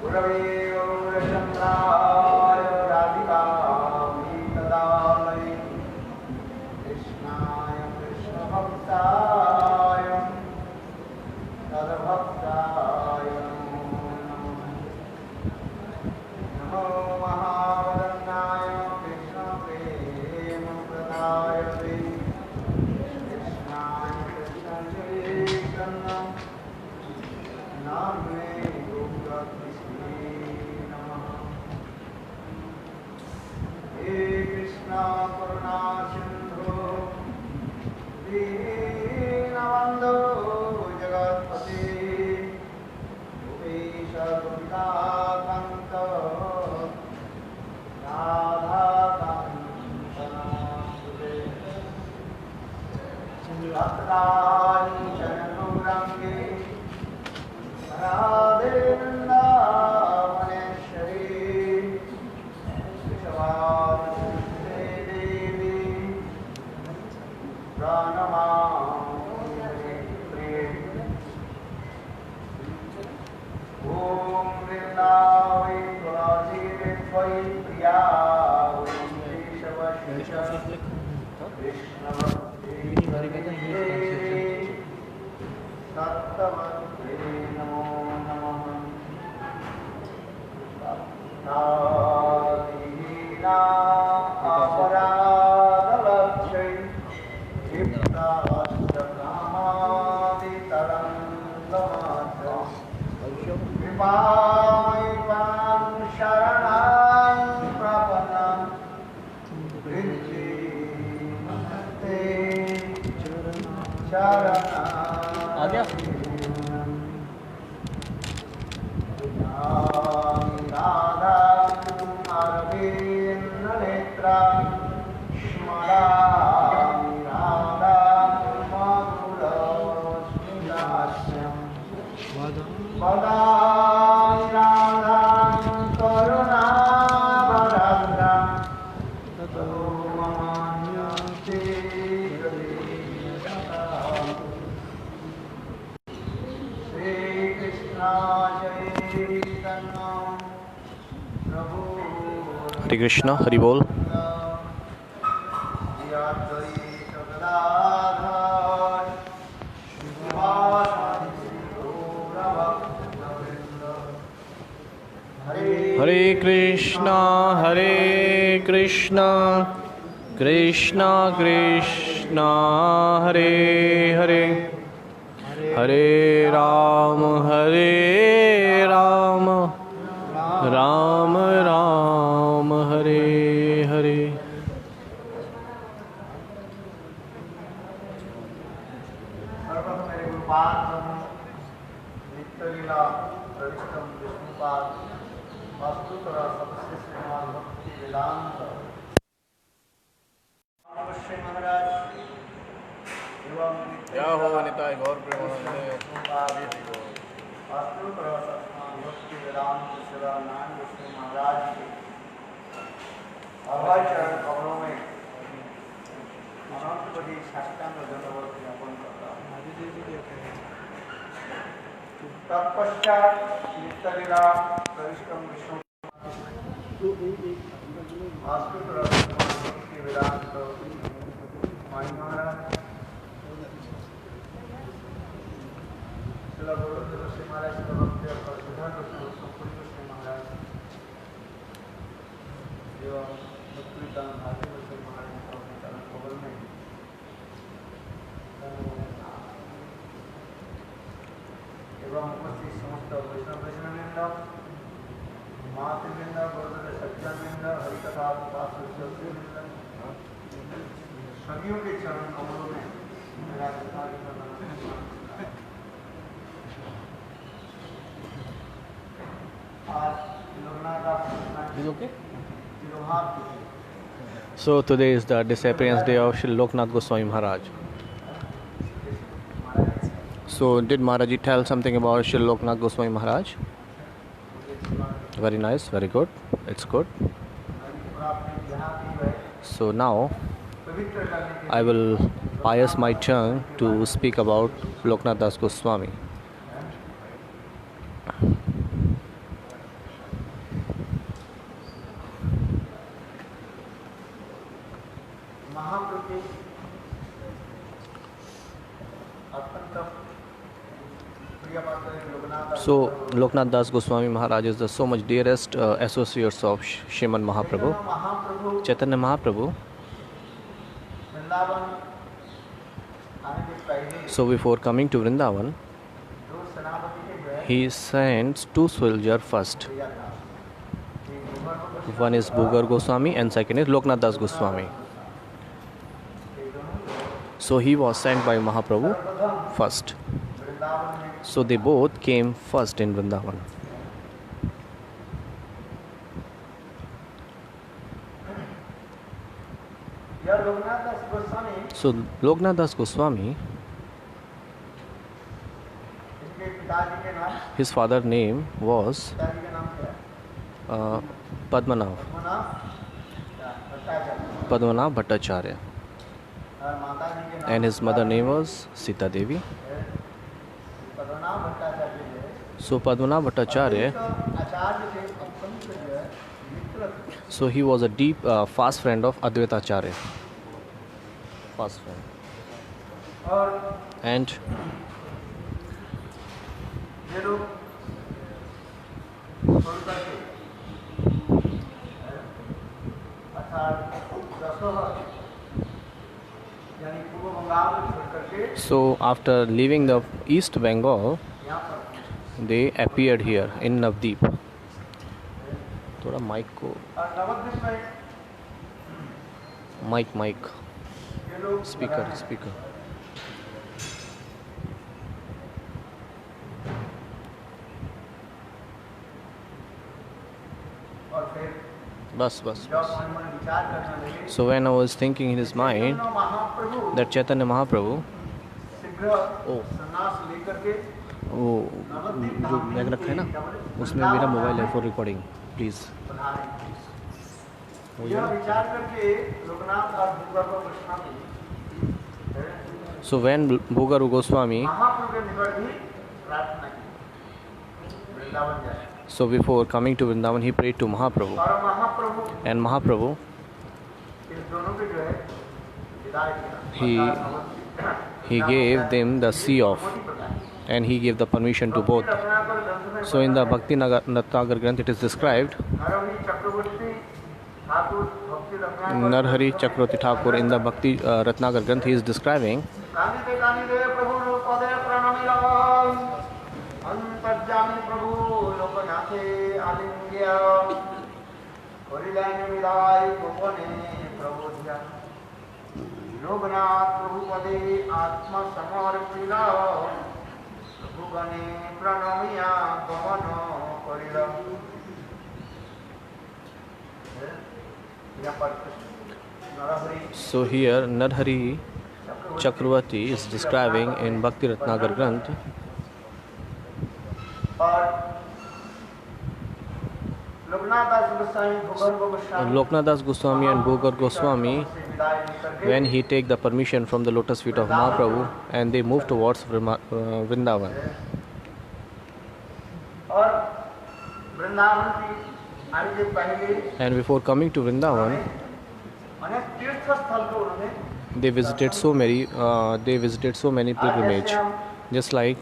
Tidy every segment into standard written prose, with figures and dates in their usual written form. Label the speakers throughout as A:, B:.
A: गुरवे गौरचन्द्राय राधिकायै तदालये कृष्णाय कृष्णभक्ताय तद्भक्ताय नमो महावदन्नाय कृष्णप्रेमप्रदाय कृष्णाय कृष्णचैतन्य नाम्ने गोविन्दकृष्णे नमः। हे कृष्ण करुणा सिन्धु दीनबन्धो जगत्पते गोपीश गोपिकान्त राधाकान्त नमोस्तुते। भक्ताञ्चन गौराङ्गे राधे वृन्दावनेश्वरी विश्ववासिते देवी प्रणमामि प्रिये। ॐ वृन्दावै तुलसी त्वयि प्रिया वै केशवस्य कृष्णभक्ति सत्तमते नमो नमः। भक्तादीना अपराधलक्ष्यै क्षिप्तास्तकामादितरङ्गमात्रं कृपामयि त्वां शरणां प्रपन्नं वृत्तिमस्ते शरणं नेत्रा स्मरामि राधां मधुरस्मितास्यं वदामि राधां करुणावराद्रां ततो ममान्यते श्रीकृष्ण चैतन्य प्रभु
B: हरे कृष्णा हरि बोल। हरे कृष्णा कृष्णा कृष्णा हरे हरे हरे राम राम राम हरे हरे।
A: नित्यलीला प्रविष्टम विष्णुपाद वास्तुतरा सबसे श्रीमान भक्ति वेदांत अवश्य महाराज एवं
B: क्या हो निताय गौर प्रेमानंदे
A: वास्तुतरा सत्संग भक्ति वेदांत सेवा नारायण विष्णु महाराज के अभय चरण कमलों में अनंत बड़ी साष्टांग दंडवत ज्ञापन करता हूँ। तत्पश्चात नित्यलीला प्रविष्टम विष्णु वास्तुतरा सत्संग भक्ति वेदांत माई महाराज श्री गुरुदेव श्री महाराज श्री भक्ति और सिद्धार्थ संपूर्ण श्री महाराज एवं भक्तिदान भारती श्री महाराज का चरण कमल में एवं उपस्थित समस्त वैष्णव वैष्णववृंद मातृवृंद गुरुदेव सज्जनवृंद हरिकथा उपासक सभी के चरण कमलों में मेरा कृतज्ञता नमस्कार।
B: So today is the disappearance day of Shri Loknath Goswami Maharaj. So did Maharaji tell something about Shri Loknath Goswami Maharaj? Very nice, very good. It's good. So now I will pious my turn to speak about Loknath Das Goswami.
A: पूजा पाठ करें लोकनाथ और
B: So Loknath Das Goswami Maharaj is the so much dearest associates of Shriman Mahaprabhu.
A: Chaitanya Mahaprabhu
B: Chaitanya Mahaprabhu.
A: Vrindavan आने के पहले
B: So before coming to Vrindavan,
A: दो सेनापति के गए
B: he sent two soldiers first.
A: भेजा था एक भूगर्भ को
B: One is Bhugar Goswami and second is Loknath Das Goswami.
A: ये दोनों
B: So he was sent by Mahaprabhu
A: सर्वप्रथम
B: first.
A: वृंदावन में
B: So they both came first in Vrindavan.
A: यह लोकनाथ दास Goswami
B: So Loknath Das Goswami,
A: इसके पिताजी के नाम
B: his father's name was
A: पिताजी का नाम क्या है
B: Padmanav.
A: Bhattacharya
B: Padmanav Bhattacharya.
A: और माता जी के नाम
B: And his mother name was Sita Devi.
A: Padmanabha Bhattacharya है
B: So Padmanav Bhattacharya,
A: आचार्य थे अपनी जो है मित्र थे।
B: so he was a deep, fast friend of Advaita Acharya. Fast friend.
A: और
B: And
A: ये लोग छोड़ करके अर्थात दशोहर यानी पूर्व बंगाल को छोड़ करके
B: so after leaving the East Bengal,
A: यहाँ पर
B: they appeared here in Navdeep. थोड़ा माइक को
A: और नवद्वीप में
B: माइक
A: ये लोग
B: स्पीकर
A: और फिर
B: बस
A: जब मन मन विचार करने लगे
B: So when I was thinking in his mind
A: दोनों महाप्रभु
B: that Chaitanya Mahaprabhu,
A: शीघ्र
B: ओ
A: संन्यास लेकर के
B: वो जो बैग रखा है ना उसमें मेरा मोबाइल है फॉर रिकॉर्डिंग प्लीज़
A: पधारे
B: हो
A: यह
B: जाए.
A: विचार करके लोकनाथ और भूगर्भ Goswami
B: So when Bhugar Goswami,
A: महाप्रभु के निकट ही प्रार्थना की वृंदावन जाए
B: so before coming to Vrindavan, he prayed to Mahaprabhu.
A: और महाप्रभु
B: And Mahaprabhu,
A: इस दोनों के जो है विदाई किया
B: He-
A: अर्थात Nabadwip-
B: he gave them the sea off
A: Modi प्रकार
B: and he gave the permission to both.
A: Ratnakar ग्रंथ में
B: So in the Bhakti Natnagar Granth it is described,
A: Narhari चक्रवर्ती ठाकुर भक्ति Ratnakar
B: Narhari Chakravarti Thakur in the Bhakti Ratnagar Granth he is describing,
A: कानिदे प्रभु पदे प्रणमिलाम अंतर्जामी प्रभु लोकनाथे आलिंग्य करिलेन विदाय गोपने प्रबोध्य लोकनाथ प्रभु पदे आत्मा समर्पिला प्रभुगणे प्रणमिया गमन करिला यहाँ पर Narhari
B: so here Narhari Chakravarti is describing in Bhakti Ratnagar Granth,
A: और लोकनाथ दास गोस्वामी भूगर्भ Goswami
B: Loknath Das Goswami and Bhugar Goswami,
A: से विदाई लेकर के
B: when he take the permission from the lotus feet of Mahaprabhu and they move towards Vrindavan.
A: और वृंदावन की आने से पहले
B: And before coming to Vrindavan,
A: अनेक तीर्थ स्थल को उन्होंने
B: they visited so many pilgrimage, just like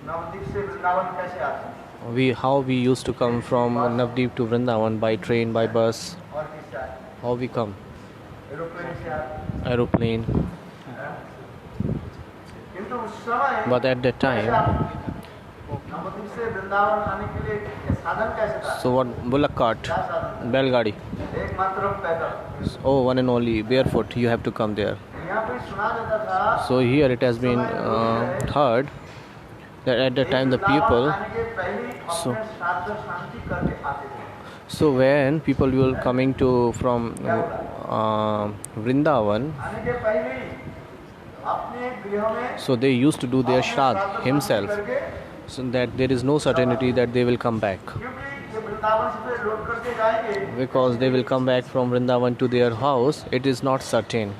A: Nabadwip से वृंदावन कैसे आते हैं
B: how we used to come from Navdeep to Vrindavan by train, by bus,
A: और किससे आते हैं
B: how we come,
A: एरोप्लेन से आते हैं
B: aeroplane.
A: किंतु उस समय
B: But at that time,
A: Nabadwip से वृंदावन आने के लिए ये साधन कैसे था
B: so what, bullock cart,
A: क्या साधन
B: बैलगाड़ी,
A: एकमात्र पैदल
B: oh one and only barefoot you have to come there.
A: यहाँ पे सुना जाता था
B: So here it has been heard that at that time the people, So- so when people were coming to from Vrindavan, so they used to do their Shraddh himself, so that there is no certainty that they will come back, because they will come back from Vrindavan to their house. It is not certain,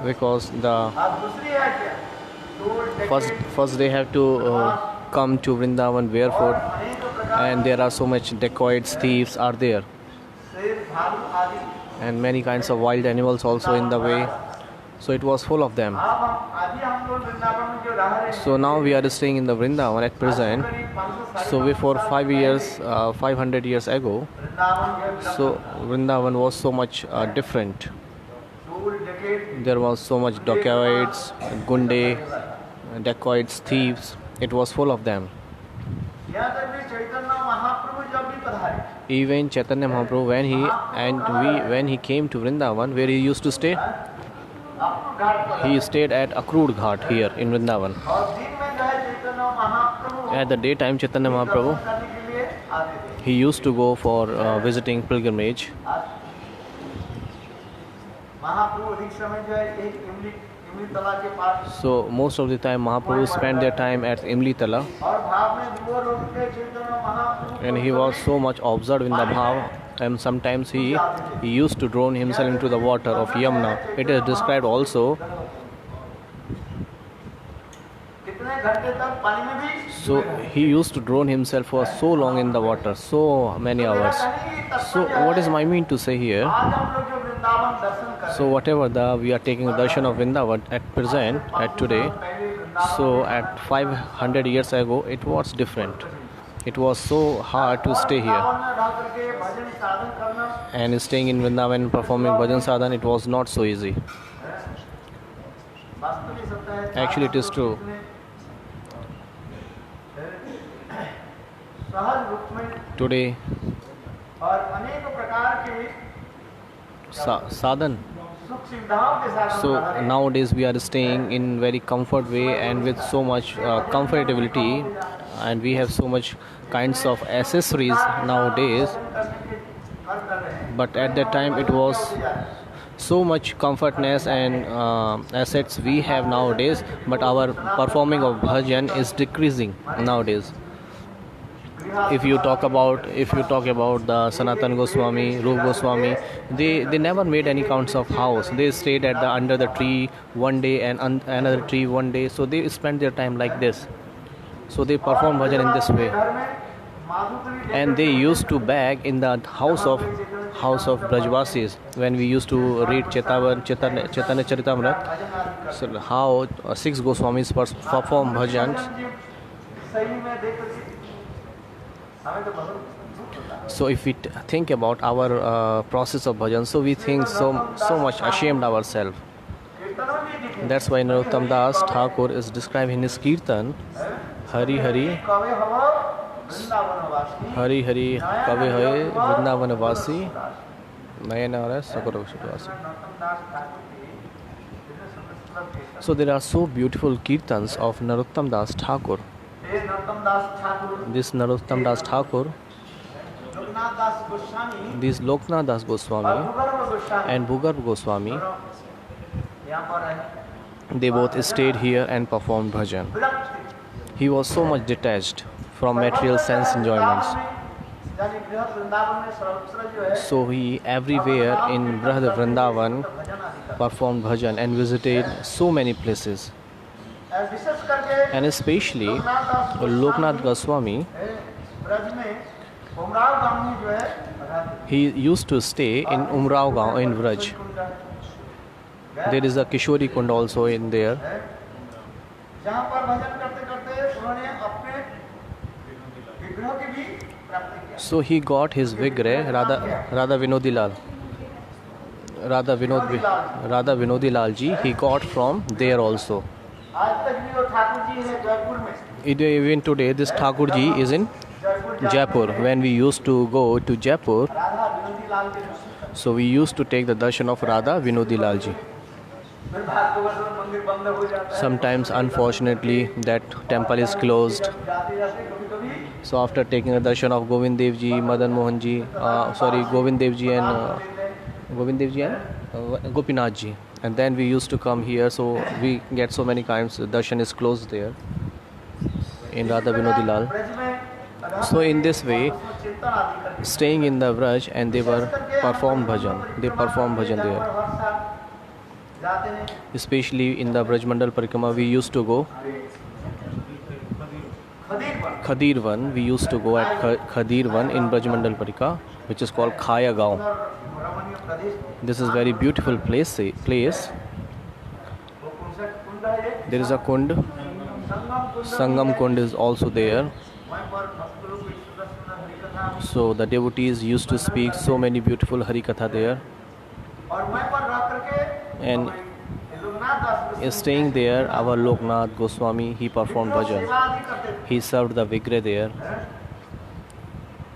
B: because the first they have to come to Vrindavan barefoot, and there are so much dacoits, thieves are there, and many kinds of wild animals also in the way. So it was full of them.
A: अब हम अभी हम लोग वृंदावन में जो रह रहे हैं,
B: So now we are staying in the Vrindavan at present.
A: करीब 500
B: So before 5 years, 500 years ago,
A: Vrindavan जो है
B: so Vrindavan was so much different.
A: चोर डकैत
B: There was so much dacoits, gunde, dacoits, thieves. It was full of them.
A: यहाँ तक भी चैतन्य महाप्रभु जब भी पधारे,
B: Even Chaitanya Mahaprabhu, when he came to Vrindavan, where he used to stay,
A: अपने घाट पर
B: he stayed at Akrud Ghat here in Vrindavan.
A: और दिन में जो है Chaitanya Mahaprabhu
B: At the daytime, Chaitanya Mahaprabhu,
A: दर्शन करने के लिए आते थे।
B: he used to go for visiting pilgrimage.
A: महाप्रभु अधिक समय जो है एक इमली तला के पास
B: So most of the time, Mahaprabhu spent their time at Imli Tala,
A: और भाव में विभोर होकर Chaitanya Mahaprabhu
B: and he was so much observed in the bhav, and sometimes he used to drown himself into the water of Yamuna. It is described also.
A: कितने घंटे तक पानी में भी
B: So he used to drown himself for so long in the water, so many hours. So what is my mean to say here?
A: आज हम लोग जो वृंदावन दर्शन कर
B: So whatever we are taking darshan of Vrindavan at present, at today, so at 500 years ago, it was different. It was so hard to stay here.
A: Vrindavan में रह करके भजन साधन करना
B: And staying in Vrindavan and performing bhajan sadhan, it was not so easy.
A: वास्तविक सत्य है।
B: Actually, it is true.
A: सहज रूप में
B: Today,
A: और अनेक प्रकार के
B: sadhan.
A: सुख सुविधाओं के साथ हम
B: So
A: रह रहे हैं।
B: nowadays we are staying in very comfort way and with so much comfortability, and we have so much kinds of accessories nowadays.
A: कर रहे हैं।
B: But at that time it was so much comfortness and assets we have nowadays, but our performing of bhajan is decreasing nowadays. If you talk about the Sanatan Goswami, Rup Goswami, they never made any kinds of house. They stayed at the under the tree one day and another tree one day. So they spent their time like this. So they perform bhajan in this way.
A: घर में माधुकरी
B: And they used to beg in the house of Brajvasis when we used to read Chaitanya Charitamrita. So how 6 Goswamis perform bhajans.
A: सही में देख करके हमें तो बहुत दुख होता है।
B: So if we think about our process of bhajan, so we think so much ashamed ourselves.
A: कीर्तन में भी दिखे
B: That's why Narottam Das Thakur is described in his Kirtan, Hari Hari,
A: कवे हवा वृंदावन वासी
B: Hari Hari Kave Hai Vrindavan Vasi, Nayana Ara Sakura Vasi.
A: Narottam दास ठाकुर की इतने सुंदर कीर्तन।
B: So there are so beautiful Kirtans of Narottam Das Thakur.
A: ये नरोत्तम दास Thakur,
B: This Narottam Das Thakur,
A: Loknath Das Goswami
B: this Loknath Das
A: और
B: Goswami
A: भूगर्भ गोस्वामी
B: and Bhugarb Goswami,
A: यहाँ पर है
B: they both stayed here and performed bhajan.
A: विरक्त थे।
B: He was so much detached from material sense enjoyments.
A: यानी बृहद वृंदावन में सर्वत्र जो है
B: So he everywhere in Brihad Vrindavan
A: भजन आदि का
B: performed bhajan and visited so many places.
A: विशेष करके
B: And especially
A: Loknath Das
B: Loknath Goswami,
A: Braj में उमराव गांव में जो है रहते
B: he used to stay in Umrao Gaon in Vraj. There is a Kishori Kund also in there.
A: जहाँ पर भजन करते करते उन्होंने अपने विग्रह की भी प्राप्ति किया।
B: So he got his vigrah Radha Vinodi Lal. Radha Vinodi Lal ji, he got from there also.
A: आज तक भी वो ठाकुर जी है जयपुर में।
B: Even today, this Thakur ji is in
A: Jaipur
B: Jaipur. When we used to go to Jaipur,
A: Radha विनोदी लाल के दर्शन।
B: so we used to take the darshan of Radha Vinodi Lal ji.
A: फिर भागवत मंदिर बंद हो जाता है।
B: Sometimes, unfortunately, that temple is closed.
A: जाते जाते कभी कभी
B: So after taking the darshan of Govind Dev ji, Madan Mohan ji, Govind Dev ji and Gopinath ji, and then we used to come here. So we get so many times the darshan is closed there in Radha Vinodi Lal.
A: Braj में
B: So in this way,
A: चिंतन आदि करके
B: staying in the Vraj, and they were performed bhajan. They performed bhajan there.
A: हर साल जाते हैं।
B: Especially in the Braj Mandal Parikrama, we used to go.
A: Khadir पर
B: Khadirvan, we used to go at Khadirvan in Braj Mandal Parikrama, which is called Khaya Gaon.
A: रमणीय प्रदेश
B: This is very beautiful place. There is a kund. Sangam Kund is also there.
A: वहीं पर भक्त लोग की सुंदर सुंदर हरि कथा
B: So the devotees used to speak so many beautiful Hari Katha there.
A: और वहीं पर रह करके
B: And
A: Loknath Das Goswami
B: staying there, our Loknath Goswami, he performed bhajan.
A: सेवा आदि करते थे।
B: He served the Vigrah there.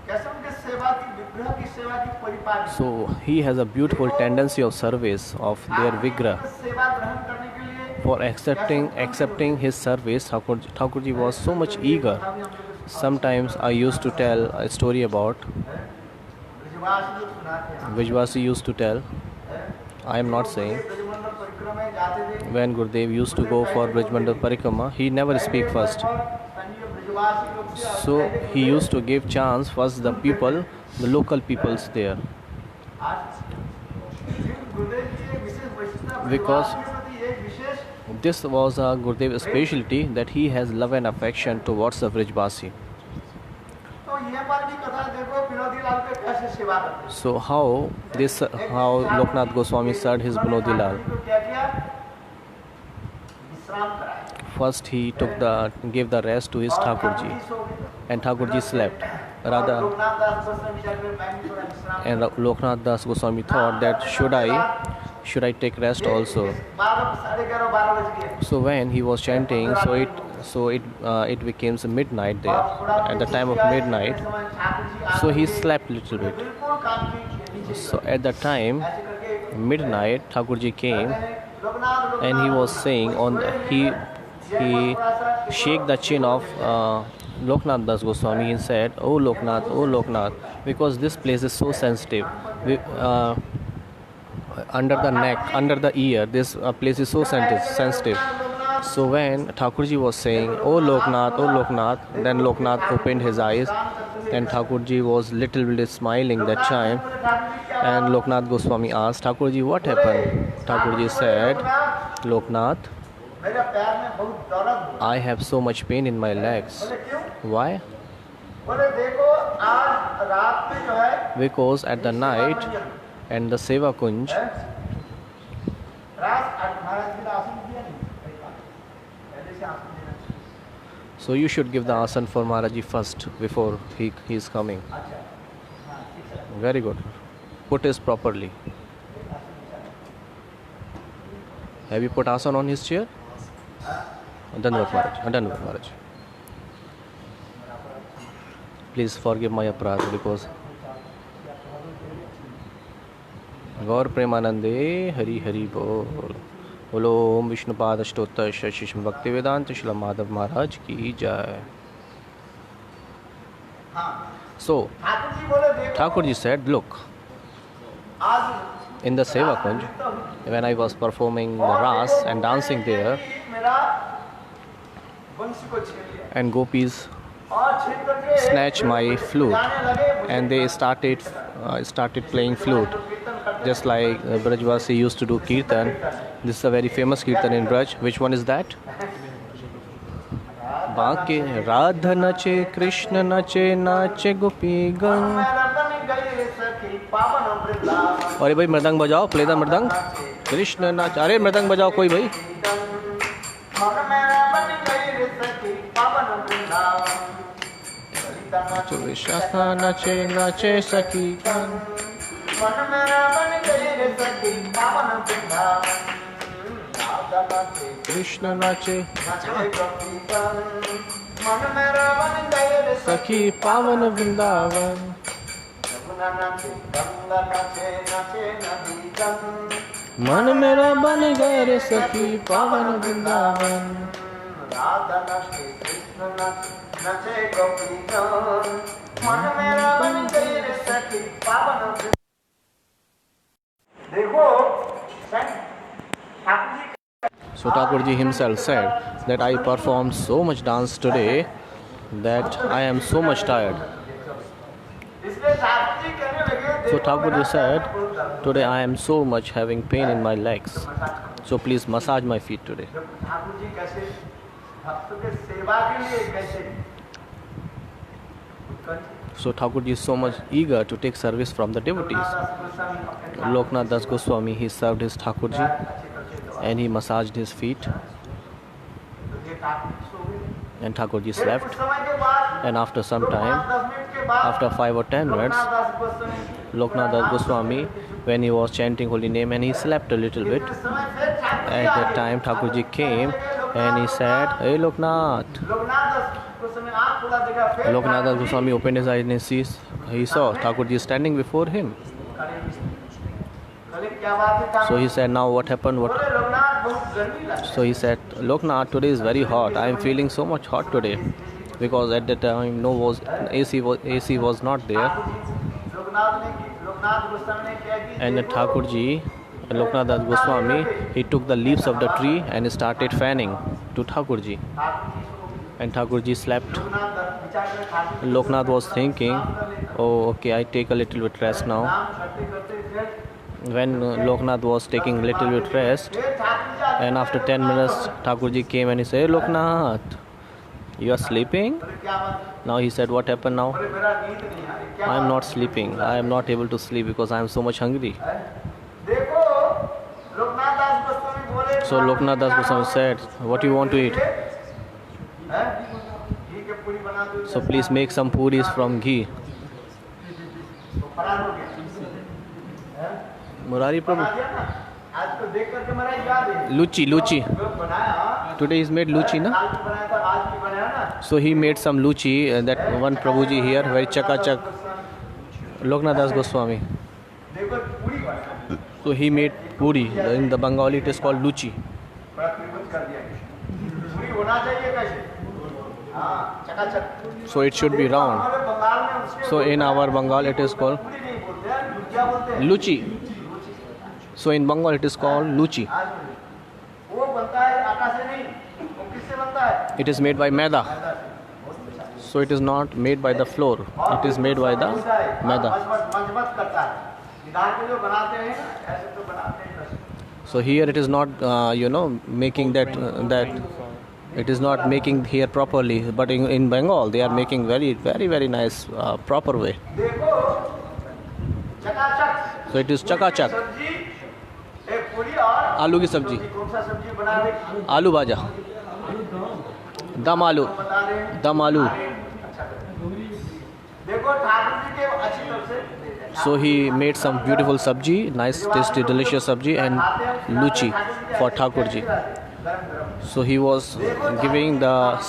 A: कैसे उनके सेवा की विग्रह की सेवा की परिपाटी
B: So he has a beautiful tendency of service of their Vigrah.
A: सेवा ग्रहण करने के लिए
B: For accepting his service, Thakurji was so much eager. Sometimes I used to tell a story about
A: ब्रजवासी लोग सुनाते हैं
B: Vijwasi used to tell. I am not saying.
A: Brajmandal परिक्रमा में जाते थे
B: When Gurudev used to go for Brajmandal Parikrama, he never speak first.
A: अन्य ब्रजवासी लोग से
B: So he used to give chance first the people, the local peoples there.
A: आज गुरुदेव की एक विशेष वैशिष्ट्यता
B: Because
A: ब्रजवासी के प्रति एक विशेष
B: this was a Gurudev's specialty that he has love and affection towards the Vrijbasi.
A: तो ये पर भी कथा देखो विनोदी लाल पे कैसे सेवा करते हैं।
B: So how Loknath Goswami served his Binodi Lal.
A: तो क्या किया विश्राम कराया
B: First he gave the rest to his Thakurji, and Thakurji slept. Rather,
A: Loknath दास गोस्वामी जाकर मैं भी थोड़ा विश्राम
B: and Loknath Das Goswami thought that should I take rest also.
A: 11:30 12 बज गए
B: So when he was chanting, it became midnight there. At the time of midnight, so he slept little bit.
A: बिल्कुल काम की
B: So at that time,
A: ऐसे करके
B: midnight, Thakurji came
A: Loknath
B: and he was saying he shake the chin of Loknath Das Goswami and said, "Oh Loknath, because this place is so sensitive. Under the neck, under the ear, this place is so sensitive." So when Thakurji was saying, "Oh Loknath," then Loknath opened his eyes, and Thakurji was little bit smiling that time. And Loknath Goswami asked Thakurji, "What happened?" Thakurji said, "Loknath,
A: मेरे पैर में बहुत दर्द
B: I have so much pain in my legs."
A: बोले क्यों
B: Why?
A: बोले देखो आज रात में जो है
B: Because at the night and the Seva Kunj,
A: रात महाराज जी का आसन दिया नहीं पहले से आसन देना चाहिए।
B: so you should give the asan for Maharaji first before he is coming.
A: अच्छा हाँ ठीक है
B: Very good. Put it properly. Have you put asan on his chair? Dandavat Maharaj. Please forgive my aparadh because Gaur Premanande Hari Hari Bol. बोलो ओम विष्णुपाद अष्टोत्तर शिष्म भक्ति वेदांत श्रील माधव महाराज की जय.
A: हाँ
B: So
A: Thakur ji बोले देखो
B: Thakurji said, "Look,
A: आज
B: in the Seva Kunj, when I was performing the ras and dancing there,
A: मेरा बंसी को छीन लिया
B: and gopis
A: और छीन करके
B: snatched my flute
A: जाने लगे
B: and they started playing flute, just like Brajvasi used to do kirtan. This is a very famous kirtan in Braj. Which one is that? बाके राधा नचे कृष्ण नचे नाचे गोपी गण.
A: मेरा बन गई सखी पावन वृंदावन
B: अरे भाई मृदंग बजाओ, प्ले द मृदंग. कृष्ण नाच, अरे मृदंग बजाओ कोई भाई.
A: मन मेरा बन गई सखी पावन वृंदावन ललिता नाच
B: विशाखा नचे नाचे सखी गण.
A: मन मेरा बन गई सखी पावन वृंदावन राधा नाचे
B: कृष्ण नाचे
A: नाचे गोपी गण मन मेरा बन गई
B: सखी पावन वृंदावन.
A: यमुना नाचे गंगा नाचे नाचे नदी गंगा
B: मन मेरा बन गए रे सखी पावन वृंदावन.
A: राधा नाचे कृष्ण नाचे गोपी गण मन मेरा बन गई रे सखी पावन वृंदावन। देखो Thakur ji
B: So Thakurji himself said that I performed so much dance today that I am so much tired.
A: इसलिए ठाकुर जी कहने लगे
B: So Thakurji said, "Today I am so much having pain in my legs. So please massage my feet today."
A: Thakur ji कैसे भक्तों के सेवा के लिए कैसे
B: So Thakurji is so much eager to take service from the devotees. Loknath Das Goswami, he served his Thakurji and he massaged his feet.
A: Thakur ji सो गए।
B: and Thakurji
A: फिर
B: slept.
A: कुछ समय के बाद
B: And after some
A: Loknath
B: time,
A: 10 minute के बाद
B: after 5 or 10 minutes,
A: Loknath Das Goswami
B: Loknath Das Goswami, when he was chanting holy name and he slept a little bit,
A: इतने समय फिर Thakur ji
B: at
A: uh
B: that
A: गए।
B: time Thakurji came
A: Loknath
B: and he said, "Hey Loknath."
A: Loknath दास गोस्वामी आँख खुला देखा, फिर
B: Loknath Das
A: Thakur ji
B: Goswami opened his eyes and he saw Thakurji standing before him.
A: बोले, क्या बात है Thakur?
B: So he said, "Now what happened? What?"
A: बोले, लोकनाथ बहुत गर्मी लग रही है।
B: So he said, "Loknath, today is very hot. I am feeling so much hot today." Because at that time AC was not there.
A: Loknath Goswami ने क्या की?
B: And Thakurji, Loknath Das Goswami, he took the leaves of the tree and started fanning to Thakurji. And Thakurji slept. Loknath was thinking, "Oh, okay, I take a little bit rest now." When Loknath was taking a little bit rest, and after 10 minutes, Thakurji came and he said, "Hey, Loknath, you are sleeping?" Now he said, "What happened now?" "I am not sleeping. I am not able to sleep because I am so much hungry." So Loknath Das Goswami said, "What do you want to eat?" "So please make some puris from ghee." Murari Prabhu, luchi. Today is made luchi, na? So he made some luchi, that one Prabhuji here, very chakachak. Loknath Das Goswami. So he made puri. In the Bengali it is called luchi. So it should be round. So in our Bengal it is called luchi. So in Bengal it is called luchi. It is made by maida. So it is not made by the flour. It is made by the maida. So here it is not, making that it is not making here properly. But in Bengal they are making very, very, very nice proper way. So it is chakachak. आलू की सब्जी, आलू भाजा, दम आलू। So he made some beautiful sabji, nice, tasty, delicious sabji and luchi for Thakurji. So he was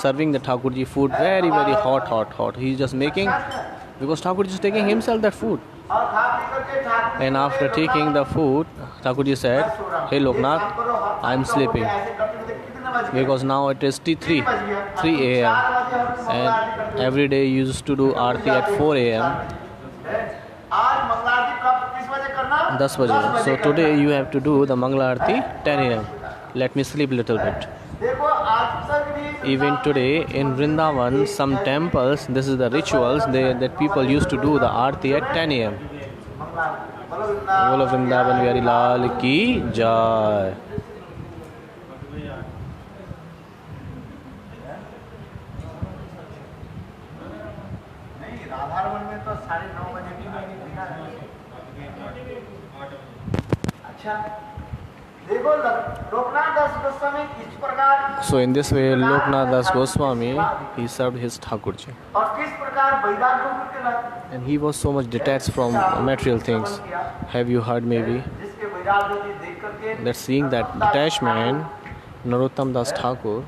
B: serving the Thakurji food very, very hot. He is just making, because Thakurji is taking himself that food. And after taking the food, Thakurji said, "Hey Loknath, I am sleeping." Because now it is 3 a.m. and every day you used to do aarti at 4 a.m. 10 baje. So today you have to do the Mangala Aarti 10 a.m. Let me sleep a little bit. Even today in Vrindavan, some temples, this is the rituals that people used to do the Aarti at 10 a.m. Bolo Vrindavan Bihari Lal ki jai. So in this way, Loknath Das Goswami, he served his Thakurji. And he was so much detached from material things. Have you heard maybe that seeing that detachment, Narottam Das Thakur,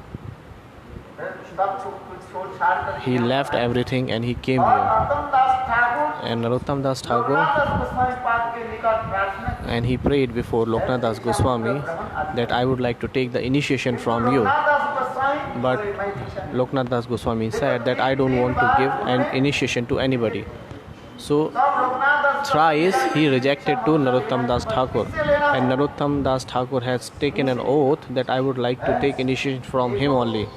B: he left everything and he came here. And Narottam Das Thakur, and he prayed before Loknath Das Goswami that I would like to take the initiation from you. But Loknath Das Goswami said that I don't want to give an initiation to anybody. So thrice he rejected to Narottam Das Thakur. And Narottam Das Thakur has taken an oath that I would like to take initiation from him only.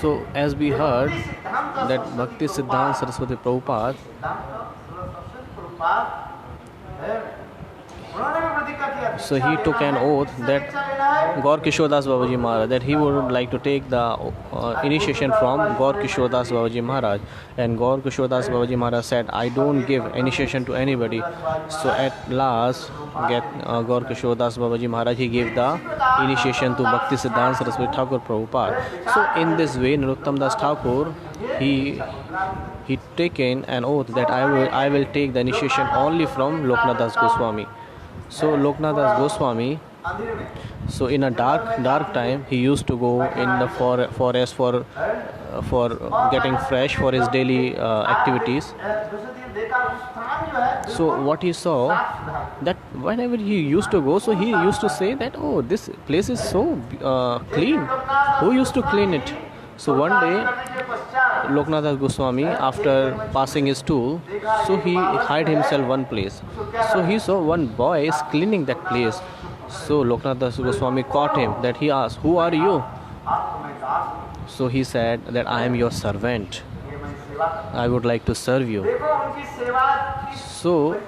B: So as we heard that Bhakti Siddhanta Saraswati Prabhupada,
A: उन्होंने भी प्रतिज्ञा किया
B: So he took an oath that Gaur Kishodas Babaji Maharaj, that he would like to take the initiation from Gaur Kishodas Babaji Maharaj. And Gaur Kishodas Babaji Maharaj said, I don't give initiation to anybody. So at last, Gaur Kishodas Babaji Maharaj, he gave the initiation to Bhakti Siddhanta Saraswati Thakur Prabhupada. So in this way, Narottam Das Thakur, he taken an oath that I will take the initiation only from Loknath Das Goswami. So Loknath Das Goswami, so in a dark time, he used to go in the forest for getting fresh for his daily activities. So what he saw, that whenever he used to go, so he used to say that, oh, this place is so clean. Who used to clean it? So one day, Loknath Das Goswami, after passing his stool, so he hid himself one place. So he saw one boy is cleaning that place. So Loknath Das Goswami caught him, that he asked, who are you? So he said that I am your servant. I would like to serve you. So,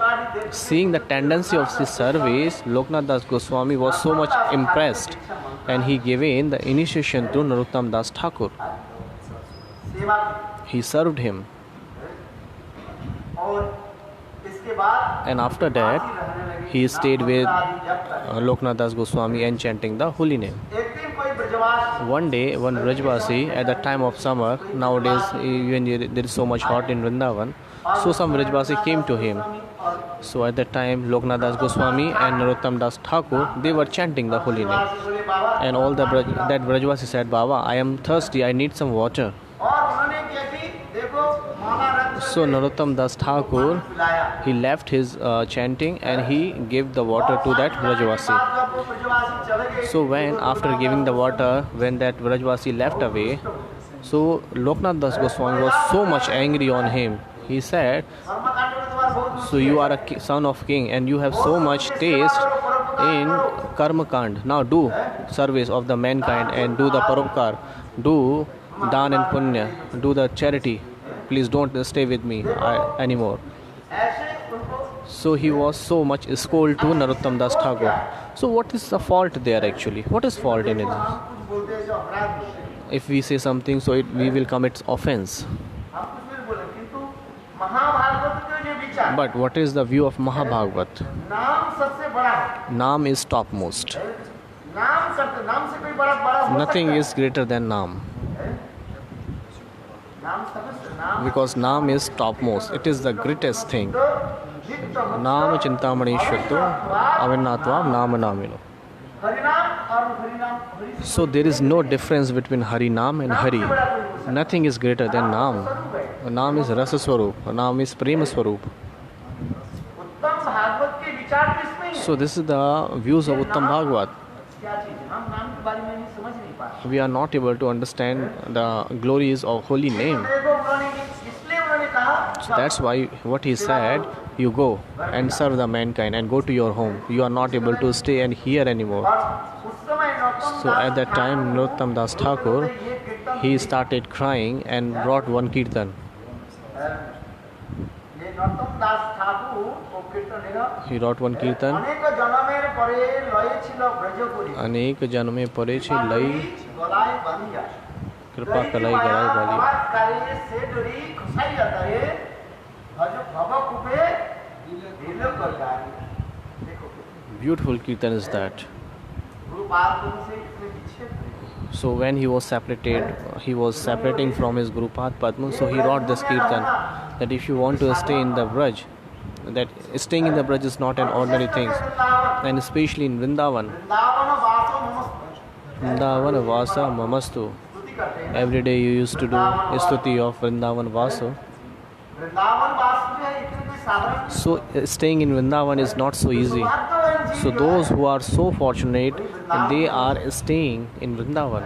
B: seeing the tendency of his service, Loknath Das Goswami was so much impressed, and he gave in the initiation to Narottam Das Thakur. He served him. And after that, he stayed with Loknath Das Goswami and chanting the holy name. One day, one Brajvasi, at the time of summer, nowadays even there is so much hot in Vrindavan, so some Brajvasi came to him. So at that time, Loknath Das Goswami and Narottam Das Thakur, they were chanting the holy name. And all that Brajvasi said, Baba, I am thirsty, I need some water. So Narottam Das Thakur, he left his chanting and he gave the water to that Brajvasi. So after giving the water, when that Brajvasi left away, so Loknath Das Goswami was so much angry on him. He said, so you are a son of king and you have so much taste in Karma Kand. Now do service of the mankind and do the paropkar, do dan and punya, do the charity. Please don't stay with me anymore. So he was so much scolded to Narottam Das Thakur. So what is the fault there actually? What is fault in it? If we say something, so we will commit offense. But what is the view of Mahabhagavat? Naam is topmost. Nothing is greater than Naam. Because Naam is topmost. It is the greatest thing. Naam Chintamani Shakto Avinatvam Nama Namino. So there is no difference between Hari Naam and Hari. Nothing is greater than Naam. Naam is Rasa Swarup. Naam is Prema Swarup. So this is the views of Uttam Bhagavat. We are not able to understand the glories of holy name. So that's why what he said, you go and serve the mankind and go to your home. You are not able to stay and hear anymore. So at that time, Narottam Das Thakur, he started crying and brought one kirtan. He wrote one kirtan. Anek janme pare chhe lai kripa kalai garai bali. Beautiful kirtan is that. So when he was separating from his Guru Pad Padma, so he wrote this kirtan that if you want to stay in the Braj, that staying in the Braj is not an ordinary thing, and especially in Vrindavan. Vrindavan Vasa Mamastu. Every day you used to do Stuti of Vrindavan Vasu. So staying in Vrindavan is not so easy. So those who are so fortunate, they are staying in Vrindavan.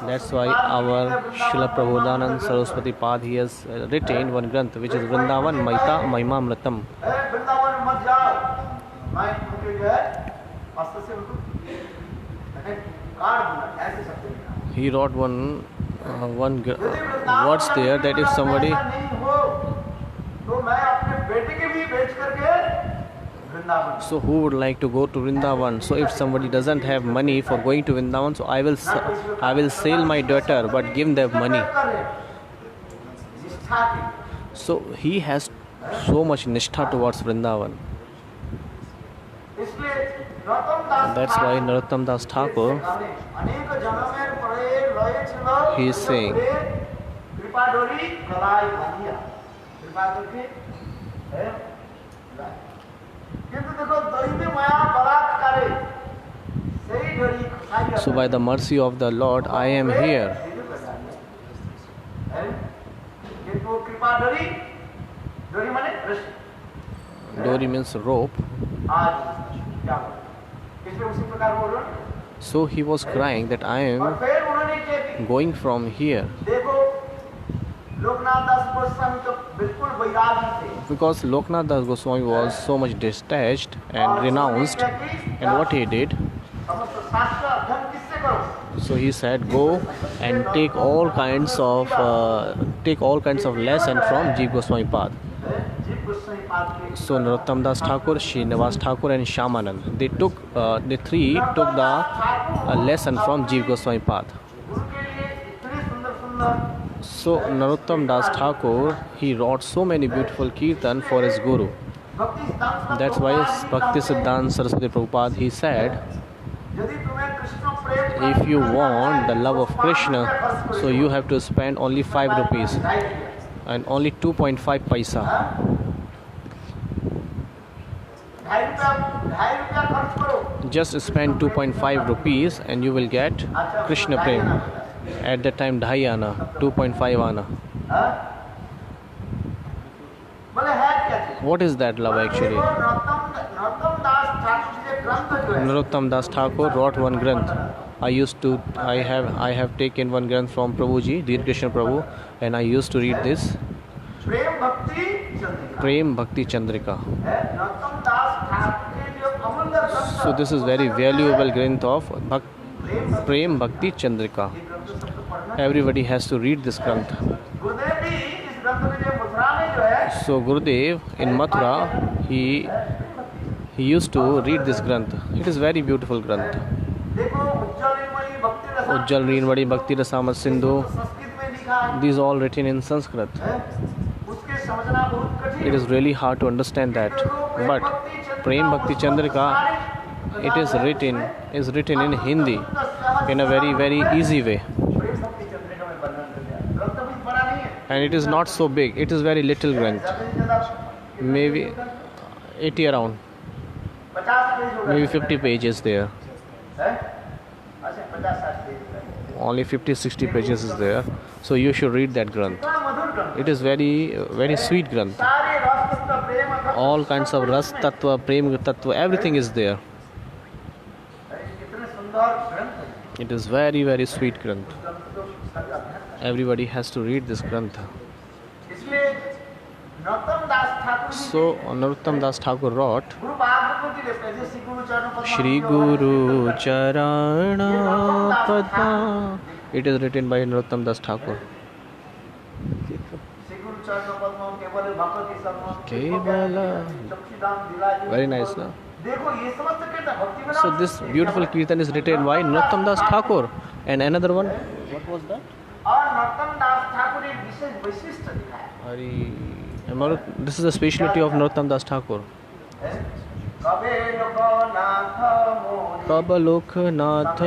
B: That's why our Srila Prabodhanand Saraswati Pad, he has written one granth which is Vrindavan Maita Maimamratam. He wrote one words there that if somebody
A: अपने बेटे के भी बेच करके Vrindavan.
B: So who would like to go to Vrindavan? So if somebody doesn't have money for going to Vrindavan, so I will sell my daughter but give them money.
A: निष्ठा की।
B: So he has so much nishtha towards Vrindavan.
A: इसलिए नरोत्तम दास
B: That's why Narottam Das Thakur,
A: अनेक जन्मेर परे लय छिलो
B: he is saying,
A: कृपा डोरी गलाय बांधिया, कृपा करके है किंतु देखो दैवी माया बलात्कारे सही डोरी खसाई।
B: so by the mercy of the Lord I am here.
A: किंतु कृपा डोरी, डोरी माने कृष्ण,
B: Dori means rope.
A: आज क्या इसलिए उसी प्रकार बोल रहे हैं।
B: So he was crying that I
A: और
B: am
A: फिर उन्होंने क्या की?
B: going from here,
A: देखो लोकनाथ दास गोस्वामी तो बिल्कुल वैरागी थे।
B: because Loknath Das Goswami was so much detached and renounced, and what he did,
A: समस्त शास्त्र अध्ययन किससे करो?
B: so he said go and take all kinds of lesson from Jeev Goswami Pad.
A: जीव गोस्वामी पाद के
B: So Narottam Das Thakur, Srinivas Thakur and Shyamanand, they three took the lesson from Jeev Goswami Pad.
A: उनके लिए इतने सुंदर सुंदर
B: So Narottam Das Thakur, he wrote so many beautiful kirtan for his guru.
A: भक्ति सिद्धांत
B: That's why Bhakti Siddhanta Saraswati Prabhupada, he said,
A: यदि तुम्हें कृष्ण प्रेम
B: if you want the love of Krishna, so you have to spend only 5 rupees and only 2.5 paisa.
A: ₹2.5 खर्च करो।
B: Just spend 2.5 rupees and you will get Krishna Prem. At that time, 2.5 आना, 2.5 आना.
A: बोले है क्या चीज?
B: What is that love actually?
A: Narottam दास ठाकुर जी के ग्रंथ जो है
B: Narottam Das Thakur wrote one granth. I have taken one granth from Prabhuji, Dhir Krishna Prabhu, and I used to read this
A: प्रेम भक्ति चंद्रिका
B: Prem Bhakti Chandrika.
A: है। नरोत्तम दास ठाकुर के जो अमूल्य ग्रंथ
B: So this is very valuable granth of Prem Bhakti Chandrika.
A: ये ग्रंथ सबको पढ़ना।
B: Everybody has to read this granth.
A: गुरुदेव भी इस ग्रंथ में जो मथुरा में जो है
B: So Gurudev in Mathura, he used to read this granth. It is very beautiful granth.
A: देखो उज्जवल नीलमणि भक्ति रसा
B: Ujjal Neenvadi Bhakti Rasamat Sindhu.
A: Sanskrit में लिखा है।
B: These all written in Sanskrit.
A: उसके समझना बहुत कठिन
B: It is really hard to understand that. But Prem Bhakti Chandrika, it is written in Hindi in a very, very easy way.
A: प्रेम भक्ति चंद्रिका में वर्णन कर दिया। ग्रंथ भी बड़ा नहीं है,
B: And it is not so big. It is very little granth.
A: ज्यादा से ज्यादा
B: Maybe 80 around.
A: 50 पेज होगा।
B: Maybe 50 pages there.
A: है? अच्छा 50-60 पेज है।
B: Only 50-60 pages is there. So you should read that granth.
A: इतना मधुर ग्रंथ।
B: It is very, very sweet granth.
A: सारे रस तत्व प्रेम अथवा
B: All kinds of ras tattva, prem tattva, everything is there.
A: कितने सुंदर ग्रंथ है।
B: It is very, very sweet granth.
A: ग्रंथ तो सबका अध्ययन।
B: Everybody has to read this granth.
A: इसलिए नरोत्तम दास Thakur ji
B: So Narottam Das Thakur wrote,
A: गुरु बागवत जी लिखते हैं, जैसे श्री गुरु चरण पद्म
B: Shri Guru Charana Padma. It is written by Narottam Das Thakur.
A: Shri गुरु चरण पद्म केवल भक्ति सर्व
B: केवल।
A: चक्षुदान दिलाए।
B: Very nice, no?
A: देखो ये समझ सकते हैं भक्ति में
B: So this beautiful kirtan is written by Narottam Das Thakur. And another one, what was that?
A: और नरोत्तम दास ठाकुर एक विशेष वैशिष्ट दिखाया
B: This is the speciality of Narottam Das Thakur.
A: है। कबे लोकनाथ मोरे
B: Kab Loknath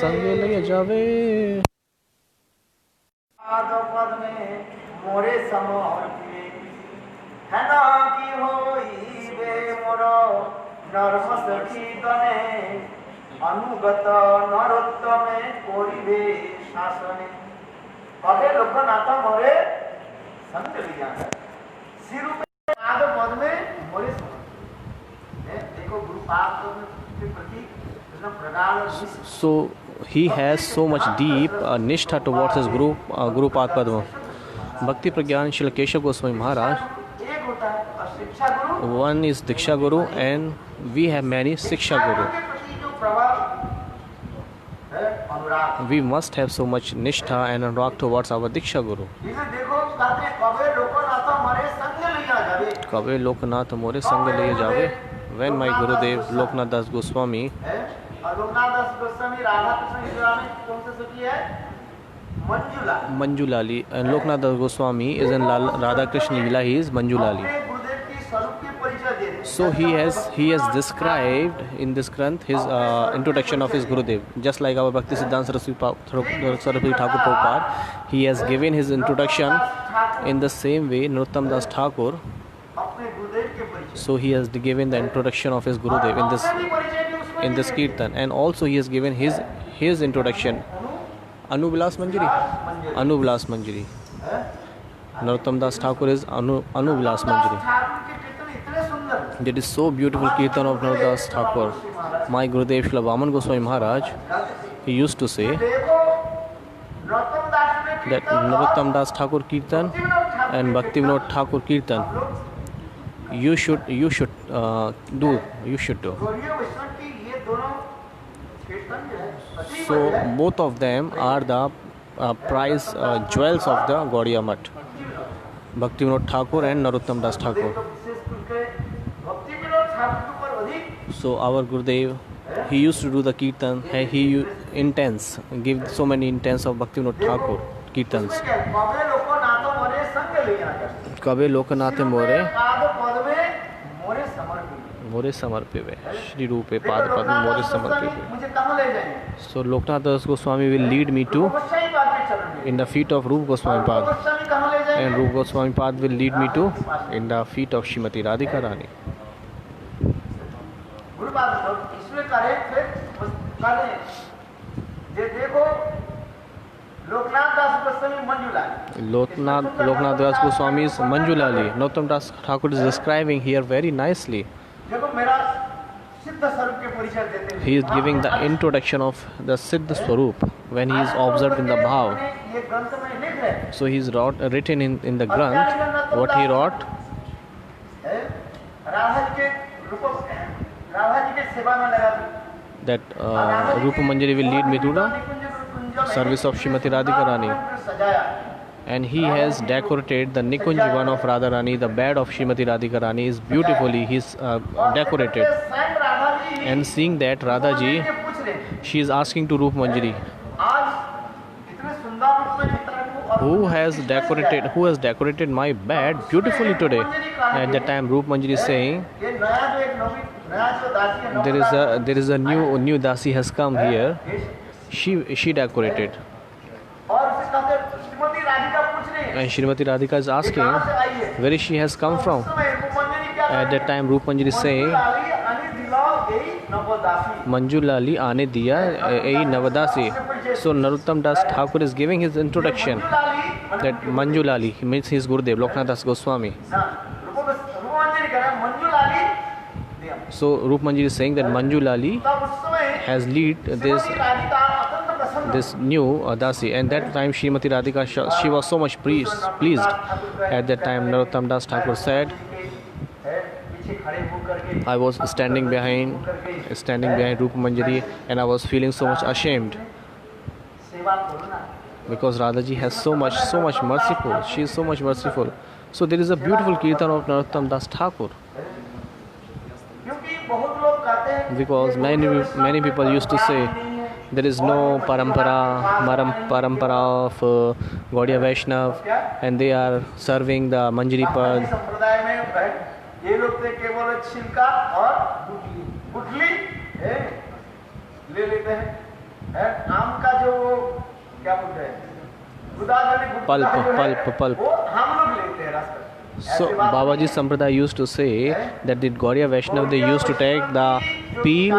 B: Sange Laya Jave.
A: पाद पद में मोरे समर्पिए है ना कि होई बे मोरो नरम सखी तने अनुगत नरोत्तमे कोरिबे शासने कबे लोकनाथ मोरे संग लिया है सिर में पाद पद में मोरे समर्पिए। देखो गुरु पाद के प्रति कितना प्रगाढ़ निष्ठा।
B: So he has so much deep nishtha towards his Guru Pad Padma. Bhakti Pragyan Srila Keshav Goswami Maharaj,
A: एक होता है और शिक्षा गुरु
B: one is Diksha Guru and we have many Siksha Guru.
A: के प्रति जो प्रभाव है अनुराग।
B: We must have so much nishtha and anurag towards our Diksha Guru.
A: इसे देखो कहते हैं कबे लोकनाथ हमारे संग लिया जावे।
B: कबे लोकनाथ मोरे संग लिए जावे। When my Gurudev Loknath Das Goswami
A: है, और लोकनाथ दास गोस्वामी राधा कृष्ण लीला में कौन सी स्तुति है? Manjula.
B: Manjulali, and Loknath Das Goswami is in Radha Krishna Leela. He is Manjulali.
A: अपने गुरुदेव की स्वरूप की परिचय देते हैं।
B: So he has described in this Granth his introduction of his Gurudev. Just like our Bhakti Siddhanta Saraswati Thakur Prabhupada, he has given his introduction in the same way Narottam Das Thakur.
A: अपने गुरुदेव के परिचय।
B: So he has given the introduction of his Gurudev in this kirtan, and also he has given his introduction. Anuvilas Manjari. Anuvilas Manjari. Narottam Das Thakur is Anuvilas Manjari.
A: Thakur के कीर्तन इतने सुंदर।
B: That is so beautiful kirtan of Narottam Das Thakur. My Gurudev Srila Vaman Goswami Maharaj, he used to say
A: देखो नरोत्तम दास ने
B: that Narottam Das Thakur kirtan and Bhaktivinoda Thakur kirtan you should do.
A: गौरीय वैष्णव की ये दोनों कीर्तन जो है अति
B: So both of them are the prize jewels of the Gaudiya Math. Bhaktivinoda Thakur and Narottam Das Thakur.
A: विशेष करके भक्ति विनोद ठाकुर पर अधिक
B: So our Gurudev, he used to do the kirtan. He intents, give so many intents of Bhaktivinoda Thakur kirtans.
A: कबे लोको नातो मोरे संग लिया जावे।
B: Kabe Lokanath More
A: पाद पद में मोरे समर्पित।
B: More Samarpive. Shri Rupe Pad Padma More Samarpive.
A: मुझे कहाँ ले जाएंगे?
B: So Loknath Das Goswami will lead me to
A: Goswami पाद के चरण में।
B: in the feet of Rupa Goswami Pad,
A: Goswami कहाँ ले जाएंगे?
B: and Rupa Goswami Pad will lead me to in the feet of Shrimati Radhika Rani.
A: Gurupad लोग इसमें करे फिर करें। देखो लोकनाथ दास Goswami Manjula.
B: Loknath Das Goswami is Manjulali. Narottam Das Thakur is describing here very nicely.
A: देखो मेरा सिद्ध स्वरूप के परिचय देते हैं।
B: He is giving the introduction of the Siddha Swarup when he is observed in the bhav.
A: ये ग्रंथ में लिख रहे
B: So he is written in the Granth what he wrote,
A: हैं। राधा जी के रूप राधा जी के सेवा में लगा दी।
B: that Rupa Manjari will lead me to the service of Shrimati Radhika Rani.
A: सजाया।
B: And he has decorated the Nikunjavan of Radharani, the bed of Shrimati Radhika Rani is beautifully decorated.
A: स्वयं Radha ji
B: And seeing that Radha ji,
A: ये पूछ रहे हैं,
B: she is asking to Rupa Manjari,
A: आज इतने सुंदर रूप में चित्रण को
B: who has decorated my bed beautifully today. At that time Rupa Manjari is saying,
A: ये नया जो एक नया जो दासी है
B: there is a new dasi has come here. She decorated.
A: और उसे कहते हैं, श्रीमती राधिका पूछ रही है
B: And Shrimati Radhika is asking
A: कहाँ से आई है?
B: where she has come from.
A: उस समय रूपमंजरी क्या
B: At that time Rupa Manjari is saying,
A: लाली अनि दिलाओ यही नवदासी।
B: Manjulali Ane Diya Ei Navadasi. So Narottam Das Thakur is giving his introduction
A: Lali
B: that Manjulali, he means his Gurudev Loknath Das Goswami.
A: Rupamanjari कह रहा है मंजू लाली।
B: So Rupa Manjari is saying that Manjulali
A: तब उस समय
B: has lead
A: Shrimati Radhika अत्यंत प्रसन्न
B: this new dasi, and that time Shrimati Radhika she was so much pleased. At that time Narottam Das Thakur said,
A: पीछे खड़े होकर के
B: I was standing behind Rupa Manjari and I was feeling so much ashamed
A: सेवा करो ना।
B: because Radhaji has so much merciful. She is so much merciful. So there is a beautiful kirtan of Narottam Das Thakur,
A: क्योंकि बहुत लोग कहते हैं
B: because many people used to say there is no parampara of Gaudiya Vaishnav and they are serving the Manjari
A: हमारे
B: Pad.
A: संप्रदाय में ये लोग थे केवल छिलका और गुठली ले लेते हैं। आम का जो क्या बोलते हैं
B: Pulp.
A: वो हम लोग लेते हैं रास्ते।
B: So Babaji Sampradaya used to say that the Gaudiya Vaishnav, they used to take the peel